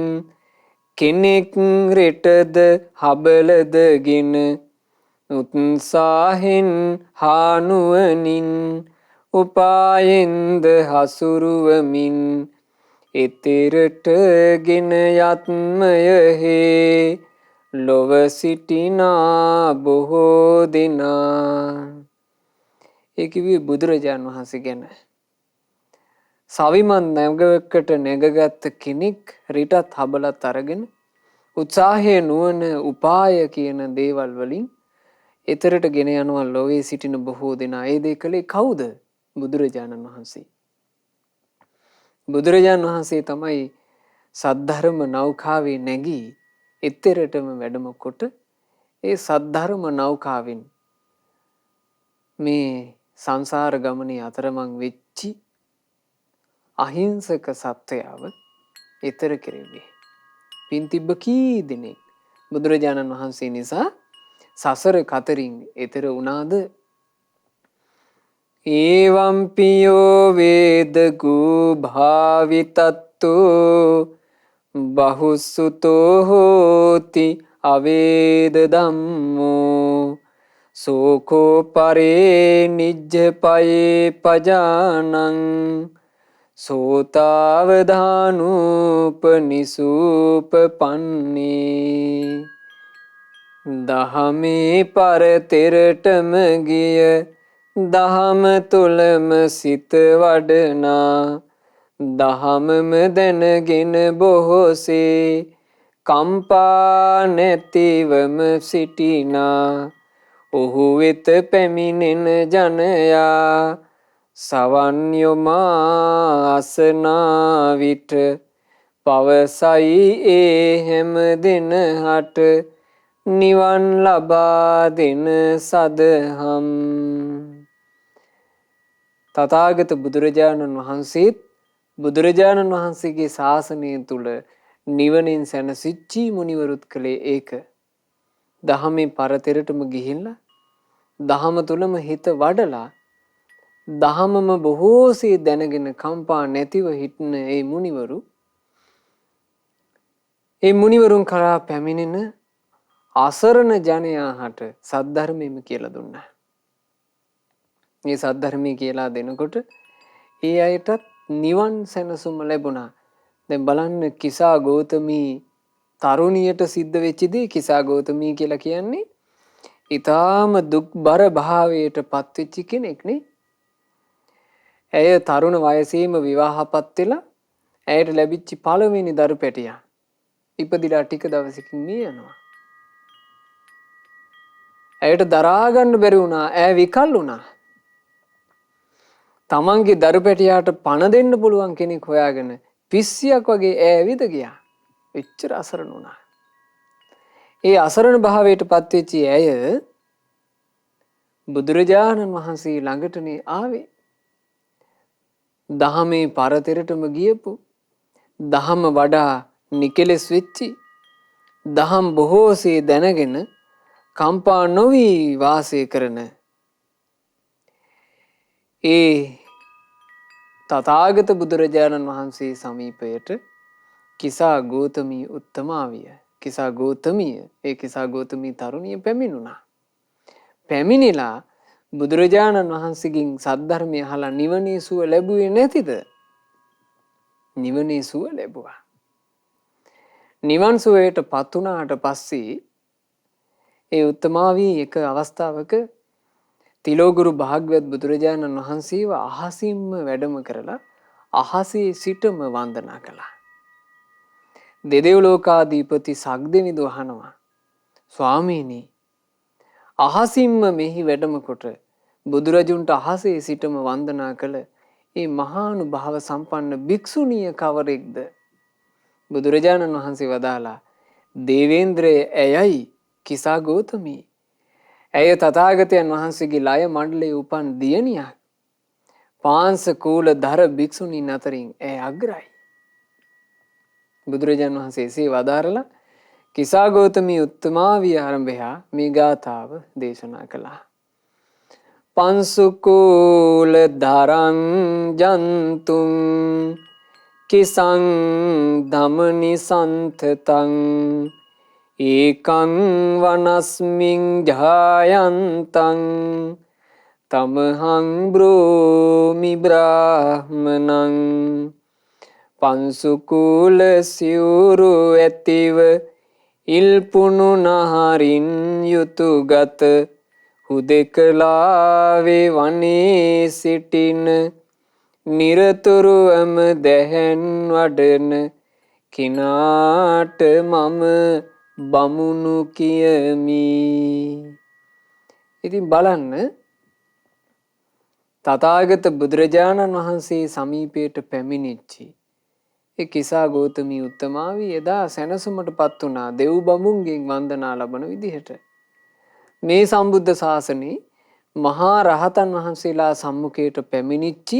කෙනෙක් රෙටද හබලදගෙන උත්සාහෙන් හානුවනින් උපායෙන්ද හසුරුවමින් එතෙරට ගෙන යත්මයහේ ලොව සිටිනා බොහෝ දෙනා. ඒ කිව්වේ බුදුරජාණන් වහන්සේ ගැන. සවිමත් නැගකට නැගගත් කෙනෙක් රිටත් හබලත් අරගෙන උත්සාහය නුවණ උපාය කියන දේවල් වලින් එතරට ගෙන යනවා ලොවේ සිටින බොහෝ දෙනා. ඒ දේ කළේ කවුද? බුදුරජාණන් වහන්සේ. බුදුරජාණන් වහන්සේ තමයි සද්ධර්ම නෞකාවේ නැගී එතරටම වැඩම කොට ඒ සද්ධර්ම නෞකාවෙන් මේ සංසාර ගමනේ අතරමං වෙච්චි අහිංසක සත්වයාව එතර කෙරෙව්වේ. පින් තිබ්බ කී දෙනෙක් බුදුරජාණන් වහන්සේ නිසා සසර කතරින් එතර වුණාද? ඒවම්පියෝ වේදගූ භාවිතත්තු බහුස්සුතෝ හෝති අවේද ධම්මෝ සෝකෝ පරේ නිජ්ජපයේ පජානං සෝතාවධානූප නිසූප පන්නේ. දහමේ පරතෙරටම ගිය දහම තුළම සිත වඩනා දහමම දැනගෙන බොහෝසේ කම්පා නැතිවම සිටිනා ඔහු වෙත පැමිණෙන ජනයා සවන් යොමා අසනා විට පවසයි ඒ හැම දෙනහට නිවන් ලබා දෙන සදහම්. තථාගත බුදුරජාණන් වහන්සේත් බුදුරජාණන් වහන්සේගේ ශාසනය තුල නිවනින් සැනසිච්චි මුනිවරුත් කළේ ඒක. දහමේ පරතරටම ගිහිල්ලා දහම තුලම හිත වඩලා දහමම බොහෝසේ දැනගෙන කම්පා නැතිව හිටන ඒ මුනිවරු ඒ මුනිවරුන් කරා පැමිණෙන අසරණ ජනයාට සද්ධර්මයම කියලා දුන්නා. මේ සද්ධර්මය කියලා දෙනකොට ඒ අයටත් නිවන් සැනසුම ලැබුණා. දැන් බලන්න කිසා ගෞතමී තරුණියට සිද්ධ වෙච්ච දේ. කිසා ගෞතමී කියලා කියන්නේ ඊටාම දුක්බර භාවයට පත්වෙච්ච කෙනෙක් නේ. ඇය තරුණ වයසේම විවාහපත් වෙලා ඇයට ලැබිච්ච පළවෙනි දරු පැටියා ඉපදිලා ටික දවසකින් මිය යනවා. ඇයට දරා ගන්න බැරි වුණා. ඇය විකල් වුණා. තමන්ගේ දරු පැටියාට පණ දෙන්න පුළුවන් කෙනෙක් හොයාගෙන පිස්සියක් වගේ ඈ ඇවිද ගියා. එච්චර අසරණ වුණා. ඒ අසරණ භාවයට පත්වෙච්ච ඇය බුදුරජාණන් වහන්සේ ළඟටනේ ආවේ. දහමේ පරතරටම ගියපු, දහම වඩා නිකලස් වෙච්චි, දහම් බොහෝසේ දැනගෙන කම්පා නොවි වාසය කරන ඒ තථාගත බුදුරජාණන් වහන්සේ සමීපයට කිසා ගෞතමී උත්තමාවිය, කිසා ගෞතමිය, ඒ කිසා ගෞතමී තරුණිය පැමිණුණා. පැමිණිලා බුදුරජාණන් වහන්සේගෙන් සද්ධර්මය අහලා නිවනේ සුව ලැබුවේ නැතිද? නිවනේ සුව ලැබුවා. නිවන් සුවයට පත් වුණාට පස්සේ ඒ උත්තමාවී එක අවස්ථාවක තිලෝගුරු භාග්‍යවත් බුදුරජාණන් වහන්සේව අහසින්ම වැඩම කරලා අහසේ සිටම වන්දනා කළා. දෙදෙව් ලෝකාධිපති සක්දෙවිඳු අහනවා, ස්වාමීනි, අහසින්ම මෙහි වැඩම කොට බුදුරජුන්ට අහසේ සිටම වන්දනා කළ ඒ මහානුභාව සම්පන්න භික්ෂුණිය කවරෙක්ද? බුදුරජාණන් වහන්සේ වදාලා, දේවේන්ද්‍රය ඇයයි කිසා ගෞතමී. ඇය තථාගතයන් වහන්සේගේ ලය මණ්ඩලයේ උපන් දියණියක්. පාංශ කූල ධර භික්ෂුණීන් අතරින් ඇය අග්‍රයි. බුදුරජාණන් වහන්සේ එසේ වදාරලා කිසා ගෞතමී උත්තමාවිය ආරම්භයා මේ ගාථාව දේශනා කළා. පංසුකූල ධරං ජන්තුං කිසං ධමනි සන්තතං ඒකං වනස්මින් ජායන්තං තමහං බ්‍රෝමි බ්‍රාහ්මනං. පංසුකූල සිවුරු ඇතිව ඉල්පුණු නහරින් යුතුගත හුදෙකලාවේ වනේ සිටින නිරතුරුවම දැහැන් වඩන කිනාට මම බමුණු කියමි. ඉතින් බලන්න, තථාගත බුදුරජාණන් වහන්සේ සමීපයට පැමිණිච්චි ඒ කිසා ගෞතමී උත්තමාවී එදා සැනසුමට පත් වුණා දෙව් බඹුන්ගෙන් වන්දනා ලබන විදිහට. මේ සම්බුද්ධ ශාසනේ මහා රහතන් වහන්සේලා සම්මුඛයට පැමිණිච්චි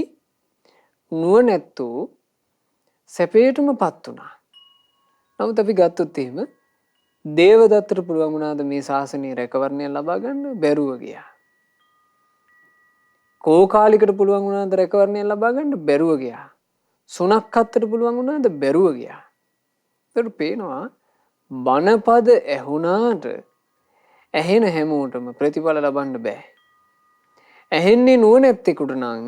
නුවණැත්තෝ සැපේටම පත් වුණා. නමුත් අපි ගත්තොත් එහෙම දේවදත්තට පුළුවන් වුණාද මේ ශාසනයේ රැකවරණය ලබා ගන්න? බැරුව ගියා. කෝකාලිකට පුළුවන් වුණාද රැකවරණය ලබා ගන්න බැරුව ගියා. සුනක් හත්තට පුළුවන් වුණාද බැරුව ගියා. ඒකට පේනවා බණපද ඇහුණාට ඇහෙන හැමෝටම ප්‍රතිඵල ලබන්න බෑ. ඇහෙන්නේ නුවණැත්තෙකුට නම්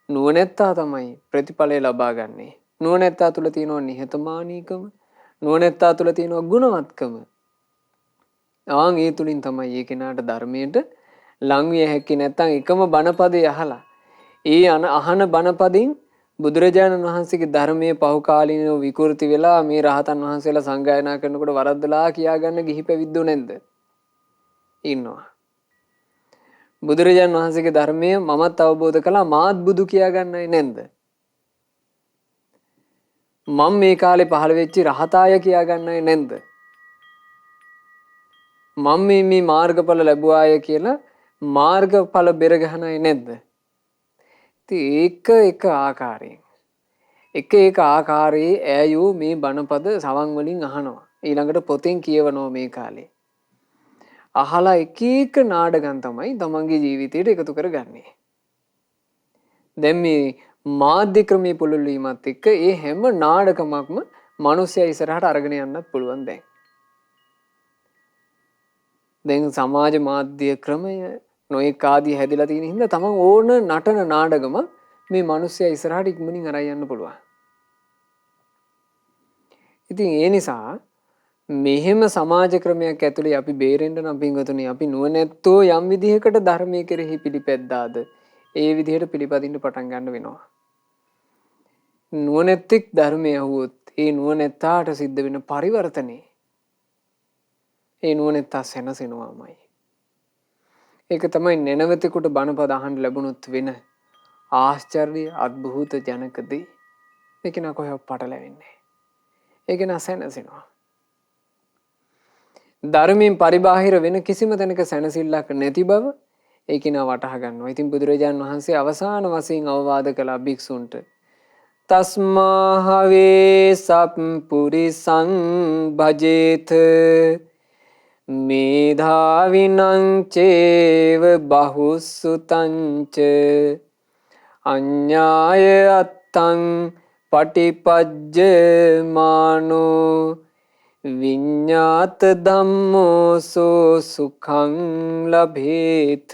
නුවණැත්තා තමයි ප්‍රතිඵලය ලබා ගන්නේ. නුවණැත්තා තුළ තියෙනවා නිහතමානීකම, නුවණැත්තා තුළ තියෙනවා ගුණවත්කම. ආන් ඒ තුලින් තමයි ඒ කෙනාට ධර්මයට ලං විය හැකි. නැත්නම් එකම බණපදේ අහලා ඒ අහන බණපදින් බුදුරජාණන් වහන්සේගේ ධර්මයේ පහුකාලීනව විකෘති වෙලා මේ රහතන් වහන්සේලා සංගායනා කරනකොට වරද්දලා කියාගන්න ගිහි පැවිද්දෝ නැද්ද? ඉන්නවා. බුදුරජාණන් වහන්සේගේ ධර්මය මමත් අවබෝධ කළා මාත් බුදු කියාගන්නයි නැද්ද? මම මේ කාලේ පහළ වෙච්ච රහතාය කියාගන්නයි නැද්ද? මම මේ මාර්ගඵල ලැබුවාය කියලා මාර්ගඵල බෙර ගහනයි නැද්ද? ඉතින් එක ආකාරයෙන් එක ආකාරයේ ඈයෝ මේ බණපද සවන් වලින් අහනවා. ඊළඟට පොතෙන් කියවනවා මේ කාලේ. අහලා එක නාඩගම් තමයි තමන්ගේ ජීවිතයට එකතු කරගන්නේ. දැන් මේ මාධ්‍ය ක්‍රමයේ පුළුල් වීමත් එක්ක ඒ හැම නාඩගමක්ම මිනිස්සයා ඉස්සරහට අරගෙන යන්නත් පුළුවන් දැන්. දැන් සමාජ මාධ්‍ය ක්‍රමය නොඑක ආදී හැදිලා තියෙන හින්දා තමන් ඕන නටන නාඩගම මේ මිනිස්සයා ඉස්සරහට ඉක්මනින් අරන් යන්න පුළුවන්. ඉතින් ඒ නිසා මෙහෙම සමාජ ක්‍රමයක් ඇතුලේ අපි බේරෙන්න නම් පින්වතුනි අපි නුවණැත්තෝ යම් විදිහකට ධර්මයේ කෙරෙහි පිළිපැද්දාද ඒ විදිහට පිළිපදින්න පටන් ගන්න වෙනවා. නුවණැත්තෙක් ධර්මය අහුවොත් ඒ නුවණැත්තාට සිද්ධ වෙන පරිවර්තනේ ඒ නුවණැත්තා සැනසෙනවාමයි. ඒක තමයි නෙනවතෙකුට බණපද අහන්න ලැබුණොත් වෙන ආශ්චර්ය අద్භූත ජනක දේ. ඒක නා කොහෙවත් පටලැවෙන්නේ. ඒක නා සැනසෙනවා. ධර්මයෙන් පරිබාහිර වෙන කිසිම තැනක සැනසෙල්ලක් නැති බව ඒක නා වටහා ගන්නවා. ඉතින් බුදුරජාණන් වහන්සේ අවසාන වශයෙන් අවවාද කළ භික්ෂුන්ට තස්මාහවේ සප්පුරිසං භජේත මේධාවිනං චේව බහුසුතංච අඤ්ඤාය අත්තං පටිපජ්ජමානෝ විඤ්ඤාත ධම්මෝසෝ සුඛං ලභේත.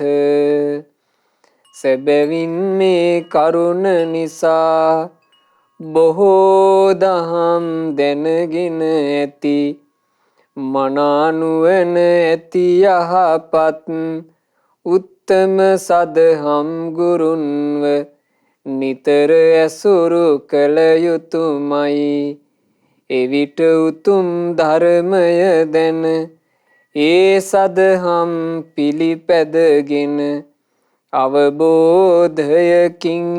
සැබවින් මේ කරුණ නිසා බොහෝ දහම් දැනගෙන ඇති මනානුවන ඇති යහපත් උත්තම සදහම් ගුරුන්ව නිතර ඇසුරු කළ යුතුමයි. එවිට උතුම් ධර්මය දැන ඒ සදහම් පිළිපැදගෙන අවබෝධයකින්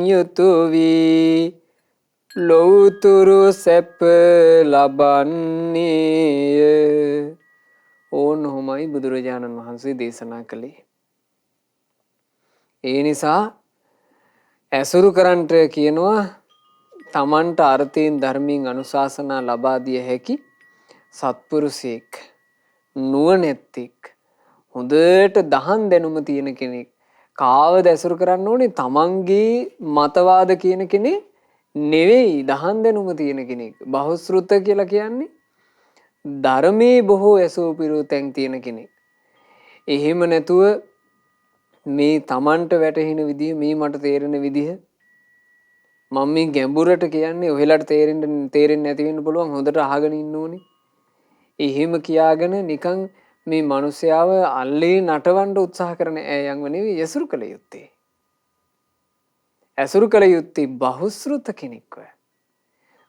යුතු වී ලෞතුරු සැප ලබන්නේය. ඕන හොමයි බුදුරජාණන් වහන්සේ දේශනා කළේ. ඒ නිසා ඇසුරු කරන්ට කියනවා තමන්ට අර්ථයෙන් ධර්මයෙන් අනුශාසනා ලබා දිය හැකි සත්පුරුෂයෙක්, නුවණැත්තෙක්, හොඳට දහම් දැනුම තියෙන කෙනෙක්. කාවද ඇසුරු කරන්න ඕනේ? තමන්ගේ මතවාද කියන කෙනෙක් නෙවෙයි, දහම් දැනුම තියෙන කෙනෙක්. බහුශ්‍රෘත කියලා කියන්නේ ධර්මයේ බොහෝ ඇසූ පිරූ තැන් තියෙන කෙනෙක්. එහෙම නැතුව මේ තමන්ට වැටහෙන විදිහ, මේ මට තේරෙන විදිහ මම මේ ගැඹුරට කියන්නේ ඔහෙලට තේරෙන්නේ නැති වෙන්න පුළුවන්. හොඳට අහගෙන ඉන්න ඕනේ. එහෙම කියාගෙන නිකන් මේ මිනිස්යාව අල්ලේ නටවන්න උත්සාහ කරන ඈයන්ව නෙවෙයි ඇසුරු කළ යුත්තේ. ඇසුරු කළ යුත්තේ බහුශ්‍රෘත කෙනෙක්ව.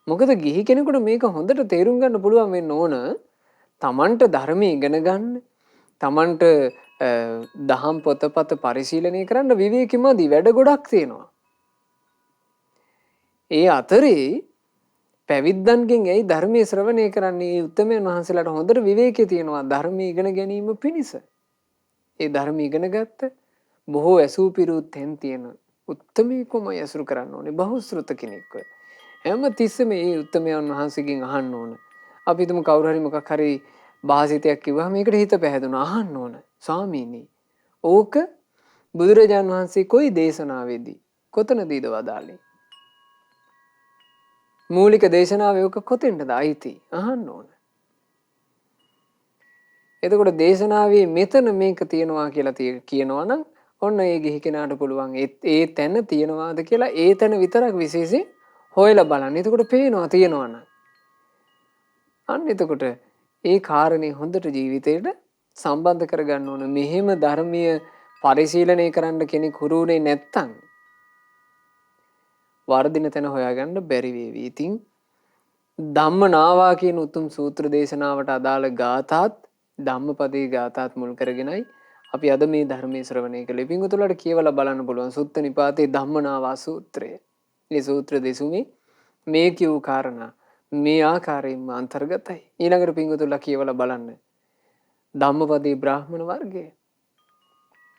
මොකද ගිහි කෙනෙකුට මේක හොඳට තේරුම් ගන්න පුළුවන් වෙන්න ඕන. තමන්ට ධර්මයේ ඉගෙන ගන්න, තමන්ට දහම් පොතපත පරිශීලනය කරන්න විවේකීමදි වැඩ ගොඩක් තියෙනවා. ඒ අතරේ පැවිද්දන්ගෙන් ඇයි ධර්මයේ ශ්‍රවණය කරන්නේ? උත්තමයන් වහන්සේලාට හොඳට විවේකී තියෙනවා ධර්මයේ ඉගෙන ගැනීම පිණිස. ඒ ධර්ම ඉගෙන ගත්ත බොහෝ ඇසූ පිරූ තැන් තියෙන උත්තමයෙකුමයි ඇසුරු කරන්න ඕනේ, බහුශ්‍රෘත කෙනෙක්ව. හැම තිස්සෙම මේ උත්තමයන් වහන්සේගෙන් අහන්න ඕන. අපි හිතමු කවුරු හරි මොකක් හරි භාසිතයක් කිව්වහම මේකට හිත පැහැදුණා, අහන්න ඕන. ස්වාමීනි ඕක බුදුරජාණන් වහන්සේ කොයි දේශනාවේදී කොතනදීද වදාළේ? මූලික දේශනාවේ ඔක කොතෙන්ද අයිති? අහන්න ඕන. එතකොට දේශනාවේ මෙතන මේක තියෙනවා කියලා කියනවා නම් ඔන්න ඒ ගිහි කෙනාට පුළුවන් ඒ තැන තියෙනවාද කියලා ඒ තැන විතරක් විශේෂයෙන් හොයලා බලන්න. එතකොට පේනවා තියෙනවා නම්. අන්න එතකොට ඒ කාරණේ හොඳට ජීවිතේට සම්බන්ධ කරගන්න ඕන. මෙහෙම ධර්මීය පරිශීලනය කරන්න කෙනෙක් හුරුුනේ නැත්තම් වර්ධින තැන හොයාගන්න බැරි වේවි. ඉතින් ධම්මනාවා කියන උතුම් සූත්‍ර දේශනාවට අදාළ ගාථාත් ධම්මපදයේ ගාථාත් මුල් කරගෙනයි අපි අද මේ ධර්මයේ ශ්‍රවණය කළේ. පින්වතුන්ලාට කියවලා බලන්න පුළුවන් සුත්ත නිපාතේ ධම්මනාවා සූත්‍රය. මේ සූත්‍ර දෙසුමේ මේ කියූ කාරණා මේ ආකාරයෙන්ම අන්තර්ගතයි. ඊළඟට පින්වතුන්ලා කියවලා බලන්න. ධම්මපදයේ බ්‍රාහ්මණ වර්ගය.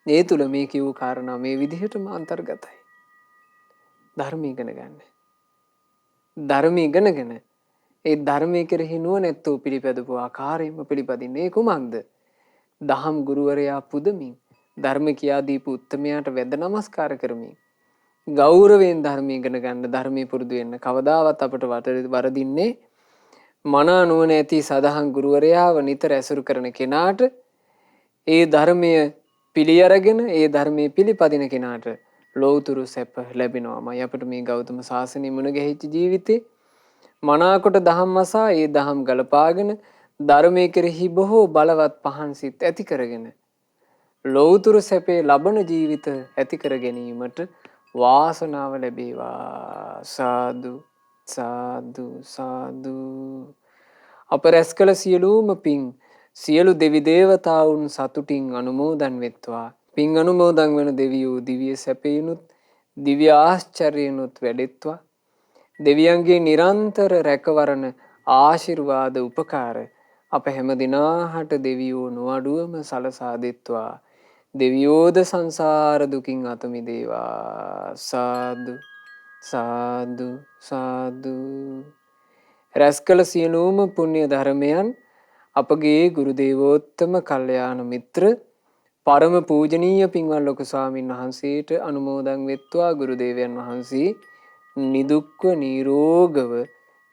ඒ තුල මේ කියූ කාරණා මේ විදිහටම අන්තර්ගතයි. ධර්ම ඉගෙන ගන්න. ධර්ම ඉගෙනගෙන ඒ ධර්මයේ කෙරෙහි නුවණැත්තෝ පිළිපැදපු ආකාරයෙන්ම පිළිපදින්නේ කුමක්ද? දහම් ගුරුවරයා පුදමින් ධර්ම කියා දීපු උත්තමයාට වැඳ නමස්කාර කරමින් ගෞරවයෙන් ධර්ම ඉගෙන ගන්න ධර්මයේ පුරුදු වෙන්න කවදාවත් අපට වරදින්නේ මනා නුවණ ඇති සදහම් ගුරුවරයාව නිතර ඇසුරු කරන කෙනාට ඒ ධර්මය පිළි අරගෙන ඒ ධර්මයේ පිළිපදින කෙනාට ලෞතුරු සැප ලැබෙනවාමයි. අපිට මේ ගෞතම සාසනය මුණ ගැහිච්ච ජීවිතේ මනාකොට දහම් අසා ඒ දහම් ගලපාගෙන ධර්මයේ කෙරෙහි බොහෝ බලවත් පහන් සිත් ඇති කරගෙන ලෞතුරු සැපේ ලබන ජීවිත ඇති කර ගැනීමට වාසනාව ලැබේවා. සාදු සාදු සාදු. අප රැස් කළ සියලුම පින් සියලු දෙවි දේවතාවුන් සතුටින් අනුමෝදන් වෙත්වා. පින් අනුමෝදන් වන දෙවියෝ දිව්‍ය සැපේනුත් දිව්‍ය ආශ්චර්යනුත් වැඩෙත්වා. දෙවියන්ගේ නිරන්තර රැකවරණ ආශිර්වාද උපකාර අප හැම දිනාහට දෙවියෝ නොඅඩුවම සලසා දෙත්වා. දෙවියෝද සංසාර දුකින් අත මිදේවා. සාදු සාදු සාදු. රැස් කළ සියලුම පුණ්‍ය ධර්මයන් අපගේ ගුරු දේවෝත්තම කල්යාණ මිත්‍ර පරම පූජනීය පින්වත් ලොකු ස්වාමීන් වහන්සේට අනුමෝදන් වෙත්වා. ගුරු දේවයන් වහන්සේ නිදුක්ව නිරෝගව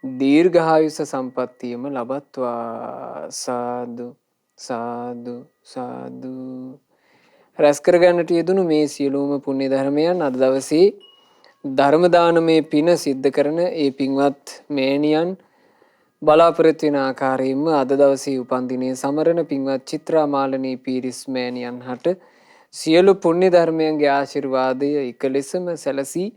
දීර්ඝායුෂ සම්පන්නියම ලබත්වා. සාදු සාදු සාදු. රැස් කරගන්නට යෙදුණු මේ සියලුම පුණ්‍ය ධර්මයන් අද දවසේ ධර්ම දානමේ පින සිද්ධ කරන ඒ පින්වත් මෑණියන් බලාපොරොත්තු වෙන ආකාරයෙන්ම අද දවසේ උපන්දිනයේ සමරන පින්වත් චිත්‍රා මාලනී පීරිස් මෑණියන් හට සියලු පුණ්‍ය ධර්මයන්ගේ ආශිර්වාදය එකලෙසම සැලසී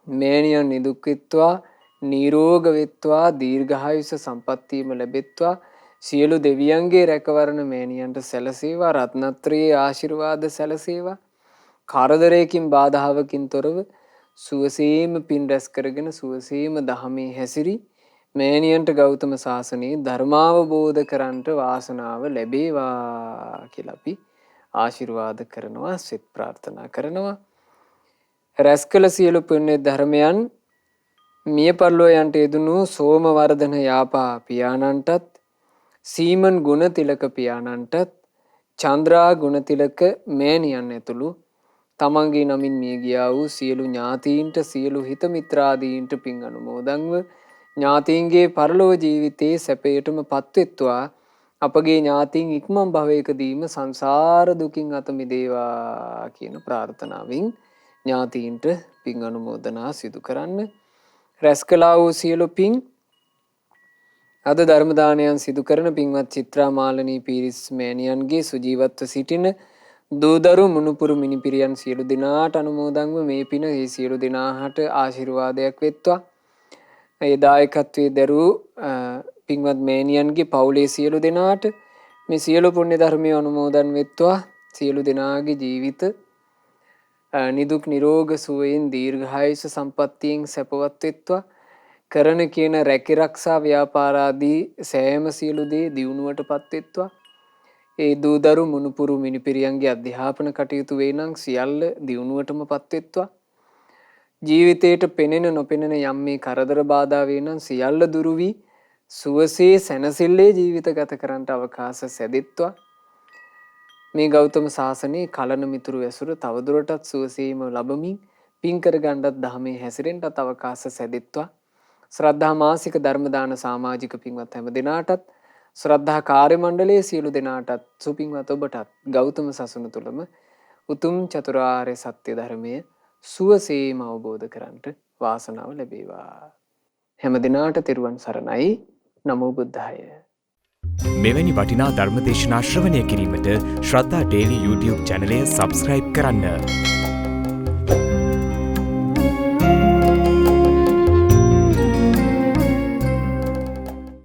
මෑණියන් නිදුක් වෙත්වා නිරෝග වෙත්වා දීර්ඝායුෂ සම්පන්නියම ලැබෙත්වා. සියලු දෙවියන්ගේ රැකවරණ මෑණියන්ට සැලසේවා. රත්නත්‍රයේ ආශිර්වාද සැලසේවා. කරදරයකින් බාධාවකින් තොරව සුවසේම පින් රැස් කරගෙන සුවසේම දහමේ හැසිරි මෑණියන්ට ගෞතම සාසනයේ ධර්මාවබෝධ කරන්ට වාසනාව ලැබේවා කියලා අපි ආශිර්වාද කරනවා. සෙත් ප්‍රාර්ථනා කරනවා. රැස් කළ සියලු පුණ්‍ය ධර්මයන් මිය පරලෝ යන්ට යෙදුණු සෝමවර්ධන යාපා පියාණන්ටත් සීමන් ගුණතිලක පියාණන්ටත් චන්ද්‍රා ගුණතිලක මෑණියන් ඇතුළු තමන්ගේ නමින් මිය ගියා වූ සියලු ඥාතීන්ට සියලු හිත මිත්‍රාදීන්ට පින් අනුමෝදන්ව ඥාතීන්ගේ පරලොව ජීවිතයේ සැපයටම පත්වෙත්වා. අපගේ ඥාතීන් ඉක්මන් භවයකදීම සංසාර දුකින් අත මිදේවා කියන ප්‍රාර්ථනාවෙන් ඥාතීන්ට පින් අනුමෝදනා සිදු කරන්න. රැස් කළා වූ සියලු පින් අද ධර්ම දානයන් සිදු කරන පින්වත් චිත්‍රා මාලනී පීරිස් මෑණියන්ගේ සුජීවත්ව සිටින දූදරු මුණුපුරු මිනිපිරියන් සියලු දෙනාට අනුමෝදන්ව මේ පින ඒ සියලු දෙනාට ආශිර්වාදයක් වෙත්වා. ඒ දායකත්වයේ දරූ පින්වත් මෑණියන්ගේ පවුලේ සියලු දෙනාට මේ සියලු පුණ්‍ය ධර්මයේ අනුමෝදන් වෙත්වා. සියලු දෙනාගේ ජීවිත නිදුක් නිරෝග සුවයෙන් දීර්ඝායුෂ සම්පන්නියෙන් සැපවත් වෙත්වා. කරන කියන රැකිරක්ෂා ව්‍යාපාරාදී සෑම සියලු දේ දියුණුවටපත් වෙත්වා. ඒ දූදරු මුණුපුරු මිනිපිරියන්ගේ අධ්‍යාපන කටයුතු වේ නම් සියල්ල දියුණුවටමපත් වෙත්වා. ජීවිතයට පෙනෙන නොපෙනෙන යම් මේ කරදර බාධා වේ නම් සියල්ල දුරු වී සුවසේ සැනසෙල්ලේ ජීවිත ගත කරන්නට අවකාශ සැදෙත්වා. මේ ගෞතම සාසනයේ කලන මිතුරු ඇසුර තවදුරටත් සුවසේම ලැබමින් පින් කර ගන්නත් ධර්මයේ හැසිරෙන්නත් අවකාශ සැදෙත්වා. ශ්‍රද්ධා මාසික ධර්ම දාන සමාජික පින්වත් හැම දිනාටත් ශ්‍රද්ධා කාර්ය මණ්ඩලයේ සියලු දෙනාටත් සුපින්වත් ඔබටත් ගෞතම සසුන තුලම උතුම් චතුරාර්ය සත්‍ය ධර්මය සුවසේම අවබෝධ කරගන්නට වාසනාව ලැබේවා. හැම දිනාට තෙරුවන් සරණයි. නමෝ බුද්ධාය. මෙවැනි වටිනා ධර්මදේශනා ශ්‍රවණය කිරීමට ශ්‍රද්ධා ඩේලි YouTube චැනලය සබස්ක්‍රයිබ් කරන්න.